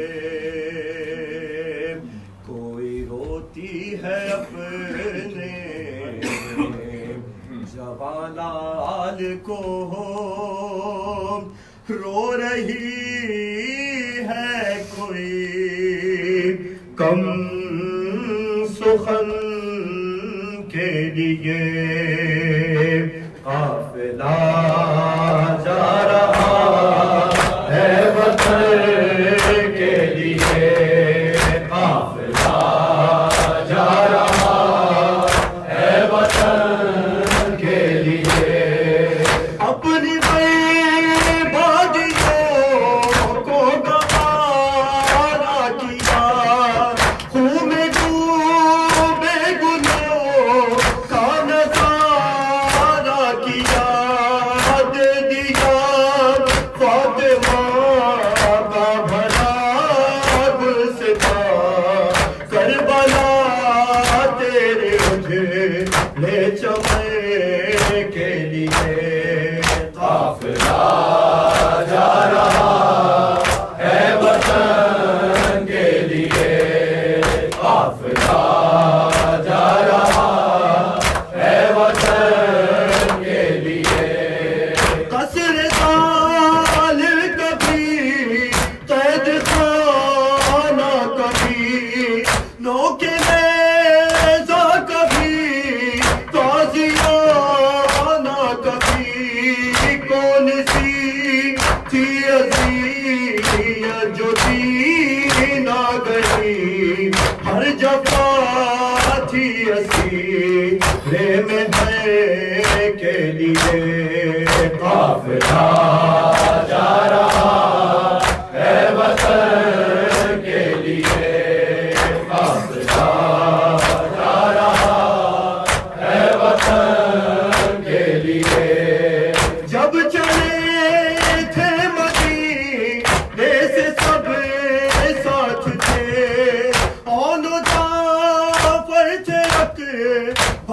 کوئی روتی ہے اپنے جوان لال کو، رو رہی ہے کوئی کم سخن کے لیے، قافلہ جا رہا ہے وطن کے لیے، قافلہ جا رہا ہے وطن کے لیے، اپنی بادیوں کو گوارا کیا، خون میں ڈوبے گناہوں کا نظارہ کیا، دے دیا فاطمہ کا بھلا گلستاں، کربلا تیرے اجلے چمن کے لیے، قافلہ جا رہا ہے وطن کے لیے، قافلہ جا رہا ہے وطن کے لیے، قصر ظالم کبھی قید خانہ کبھی نوک نیزہ کبھی تازیانہ کبھی، کون سی تھی اذیت جو دی نہ گئی، ہر جفا تھی اسیرے میں ہے کے لیے، قافلہ جا رہا ہے وطن کے لیے، قافلہ جا رہا ہے وطن کے لیے، جب چلے تھے مدینے سے سب ساتھ تھے، اون و جعفر تھے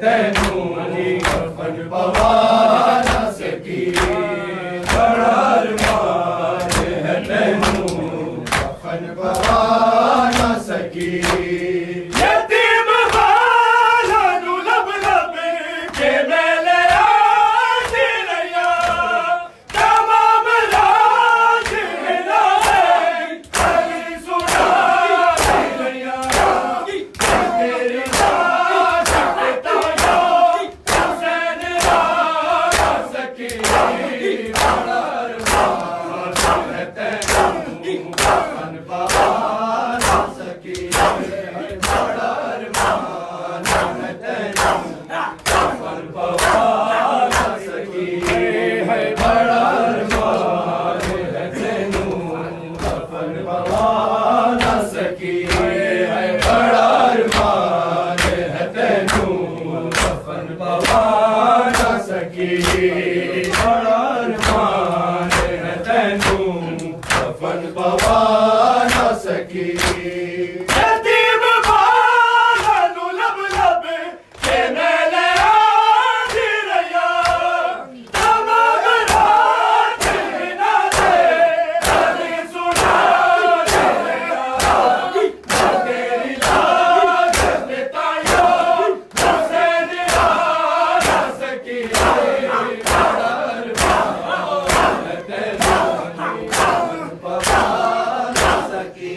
تینوں کفن پوا نہ سکی بڑا ارمان ہے تینوں کفن پوا نہ سکی یتیم والا نو لب لب کے میلے آج ریا تمام راج ہلائے علی سنا ریا تیری لاش پہ حسین آ سکی بڑا ارمان ہے تینوں کفن پوا نہ سکی بڑا ارمان ہے تینوں کفن پوا نہ سکی ہے بڑا ارمان ہے تینوں کفن پوا نہ سکی ہے بڑا ارمان ہے تینوں کفن پوا نہ سکی بڑا ارمان ہے تینوں کفن پوا نہ سکی یتیم والا نو لب لب کے میلے آج ریا تمام راج نہ دے علی سنا ریا تیری لاش پہ حسین آ نہ سکی بڑا ارمان ہے تینوں کفن پوا نہ سکی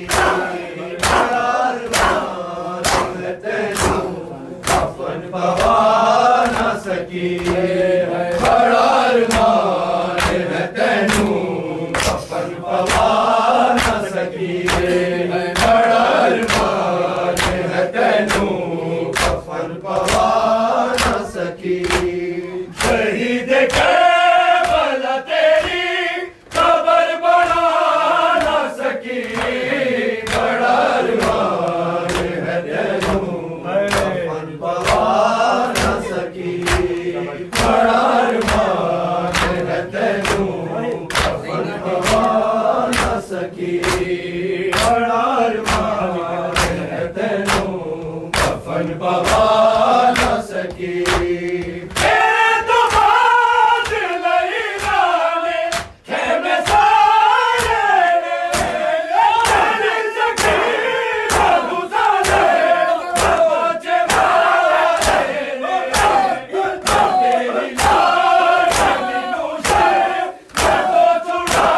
بڑا ارمان ہے تینوں کفن پوا نہ سکی ہے بڑا ارمان ہے تینوں کفن پوا نہ سکی ہے بڑا ارمان ہے تینوں کفن پوا نہ سکی شہید کربلا تیری قبر بنا نہ سکی بڑا ارمان ہے تینوں کفن پوا نہ سکی بڑا ارمان ہے تینوں کفن پوا نہ سکی بڑا ارمان ہے تینوں کفن پوا نہ سکی تیرے تو بات لئی نالے خیمے سارے تیری سکینہ گزارے پہنچے والے تیری لاش علی نوشے میں تو چھڑا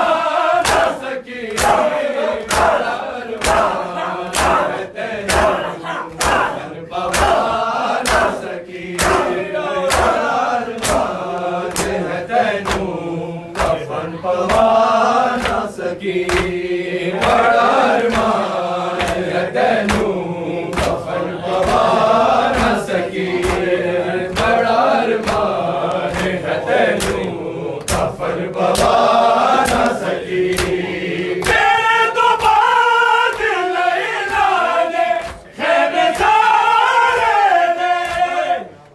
نہ سکی بڑا ارمان ہے تینوں کفن پوا نہ سکی بڑا ارمان ہے تینوں کفن پوا نہ سکی بڑا ارمان ہے تینوں کفن پوا نہ سکی بڑا ارمان ہے تینوں کفن پوا نہ سکی تیرے تو بات لئی نالے خیمے سارے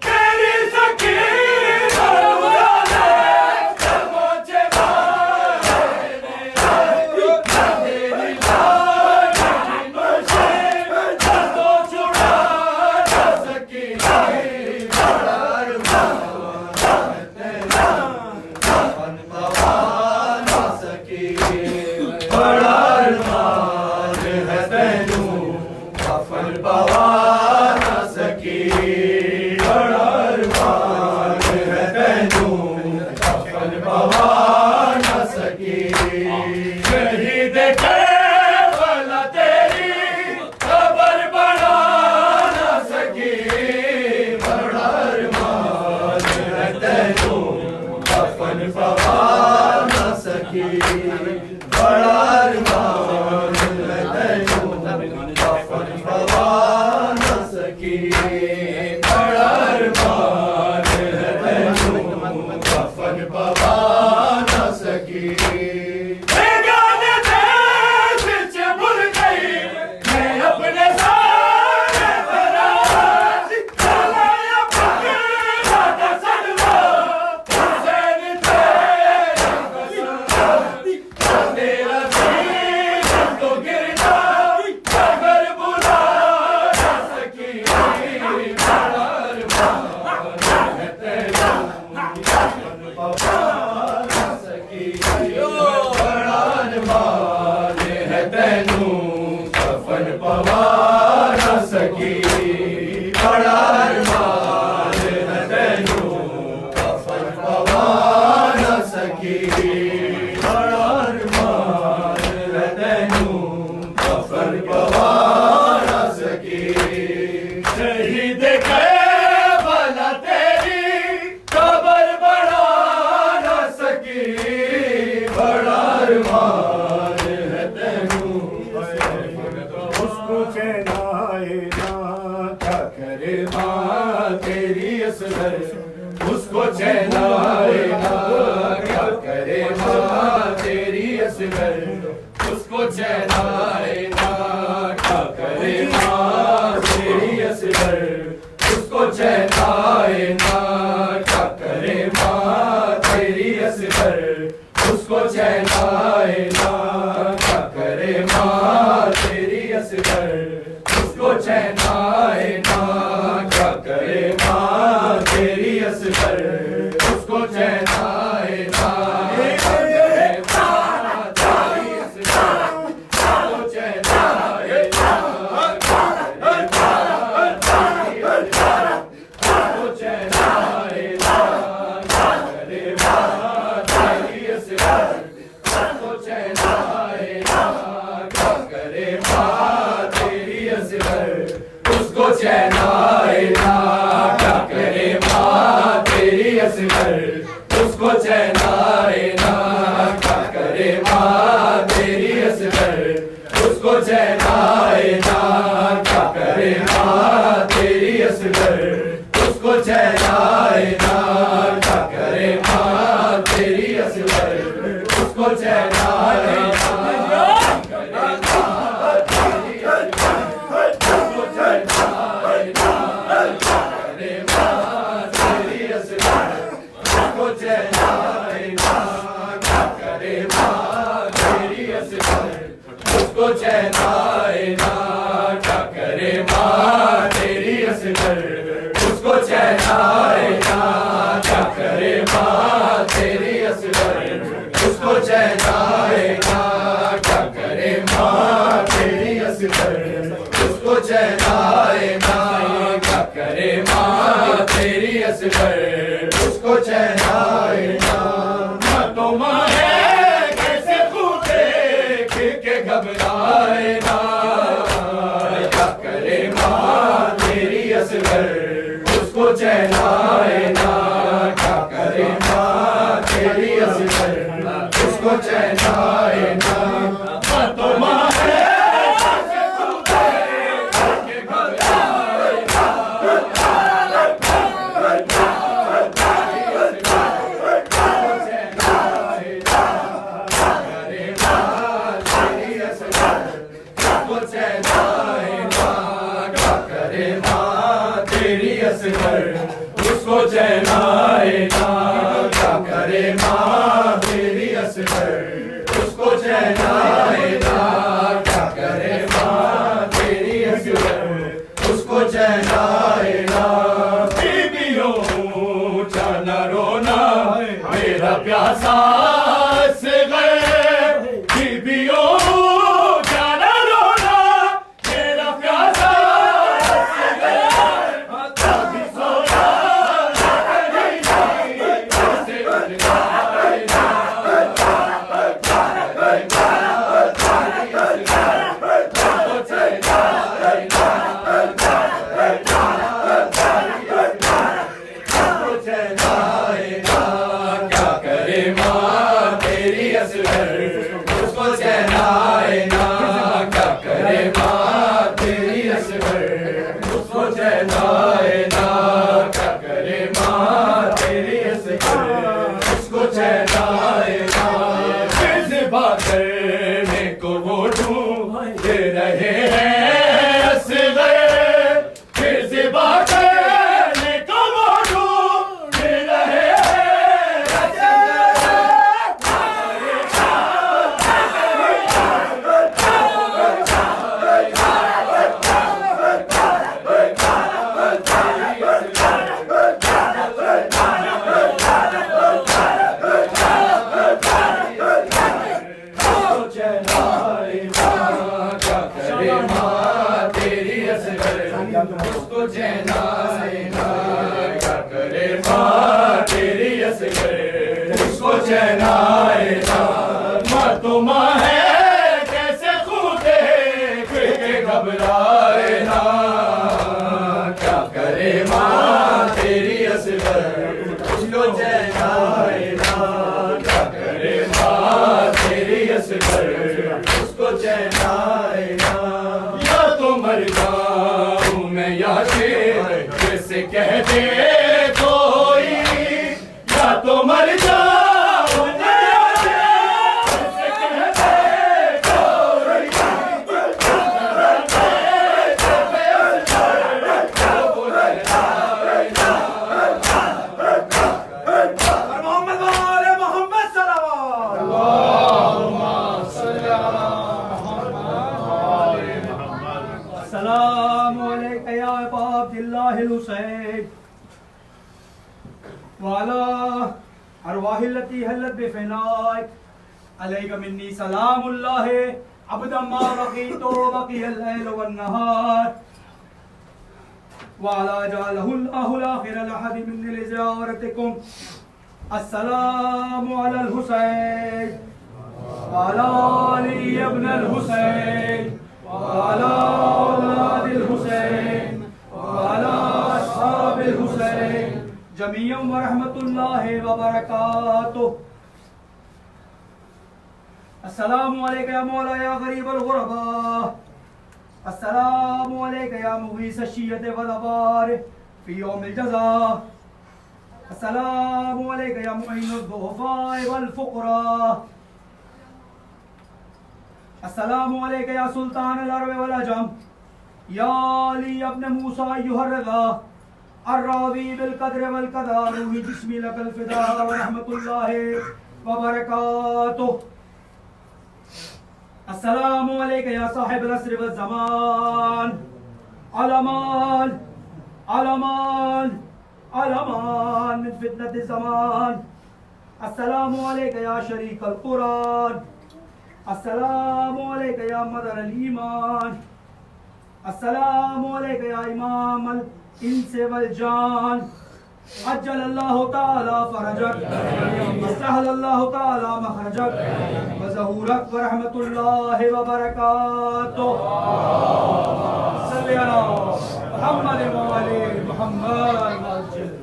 تیری سکینہ گزارے پہنچے والے تیری لاش علی نوشے میں تو چھڑا نہ سکی بڑا ارمان ہے تینوں کفن پوا نہ سکی بڑا ارمان ہے تینوں کفن پوا نہ سکی بڑا ارمان ہے تینوں کفن پوا نہ سکی شہید کربلا تیری قبر بنا نہ سکی بڑا ارمان ہے تینوں کفن پوا نہ سکی بڑا ارمان ہے تینوں کفن پوا نہ سکی بڑا ارمان ہے تینوں کفن پوا نہ سکی بیگانے دیش وچ بھول گئی میں اپنے سارے برات چلایا پکڑا دا سلوا حسین تیرے تیری اصغر اس کو چین آئے نا کیا کرے ماں تیری اصغر اس کو چین آئے نا کیا کرے ماں تیری اصغر اس کو چین آئے نا کیا کرے ماں تیری اصغر اس کو چین آئے نا کیا کرے ماں تیری اصغر اس کو چین آئے نا کیا کرے ماں تیری اصغر اس کو چین آئے نا کیا کرے ماں تیری اصغر اس کو چین آئے نا کیا کرے ماں تیری اصغر اس کو چین آئے نا کیا کرے ماں تیری اصغر اس کو چین آئے نا کیا کرے ماں تیری اصغر اس کو چین آئے نا کیا کرے ماں تیری اصغر اس کو چین آئے نا کیا کرے ماں تیری اصغر اس کو چین آئے نا کیا کرے ماں تیری اصغر اس کو چین آئے نا کیا کرے ماں تیری اصغر اس کو چین آئے اس کو چین آئے نا کیا کرے ماں تیری اصغر اس کو چین آئے نا کیا کرے ماں تیری اصغر اس کو چین آئے نا کیا کرے ماں تیری اصغر اس کو چین آئے نا کیا کرے ماں تیری اصغر اس کو چین آئے نا تو ماں گھبرائے نا کیا کرے ماں تیری اصغر اس کو چین آئے نا کیا کرے ماں تیری اصغر اس کو چین آئے نا تو ماں اس کو چین آئے نا کیا کرے ماں تیری اصغر اس کو چین آئے نا کیا کرے ماں تیری اصغر اس کو چین آئے نا بیویوں جانا رونا میرا پیاسا اصغر بیویوں جانا رونا میرا پیاسا چین آئے نا ماں تو ماں ہے کیسے خود دیکھ کے گھبرائے نا کیا کرے ماں تیری اصغر اس کو چین آئے نا کیا کرے ماں تیری اصغر اس کو چین آئے نا یا تو مر جاؤں میں یا شیر جیسے کہتے کوئی یا تو مر جاؤ محمد وآل محمد صلوات السلام علیکم یا ابا عبد اللہ الحسین وعلى ارواح التي حلت بفنائك عليك مني سلام الله ابدا ما بقيت بقي الليل والنهار وعلى جعله الله الاخر لحد من لزيارتكم السلام على الحسين وعلى علي ابن الحسين وعلى اولاد الحسين وعلى اصحاب الحسين جميعا ورحمة الله وبركاته السلام عليك يا مولاي يا غريب الغرباء السلام عليك يا مغيث الشية والأبار في يوم الجزاء السلام عليك يا معين الضعفاء والفقراء السلام عليك يا سلطان العرب والعجم يا علي ابن موسى أيها الرضا الراوي بالقدر والقضاء روحي جسمي لك الفداء ورحمة الله وبركاته السلام عليك يا صاحب العصر والزمان علمان علمان علمان من فتنة الزمان السلام عليك يا شريك القرآن السلام عليك يا مدر الإيمان السلام عليك يا إمام الإنس والجان عجل الله تعالى فرجك وسهل الله تعالى مخرجك وظهورك ورحمة الله وبركاته صل على محمد وآل محمد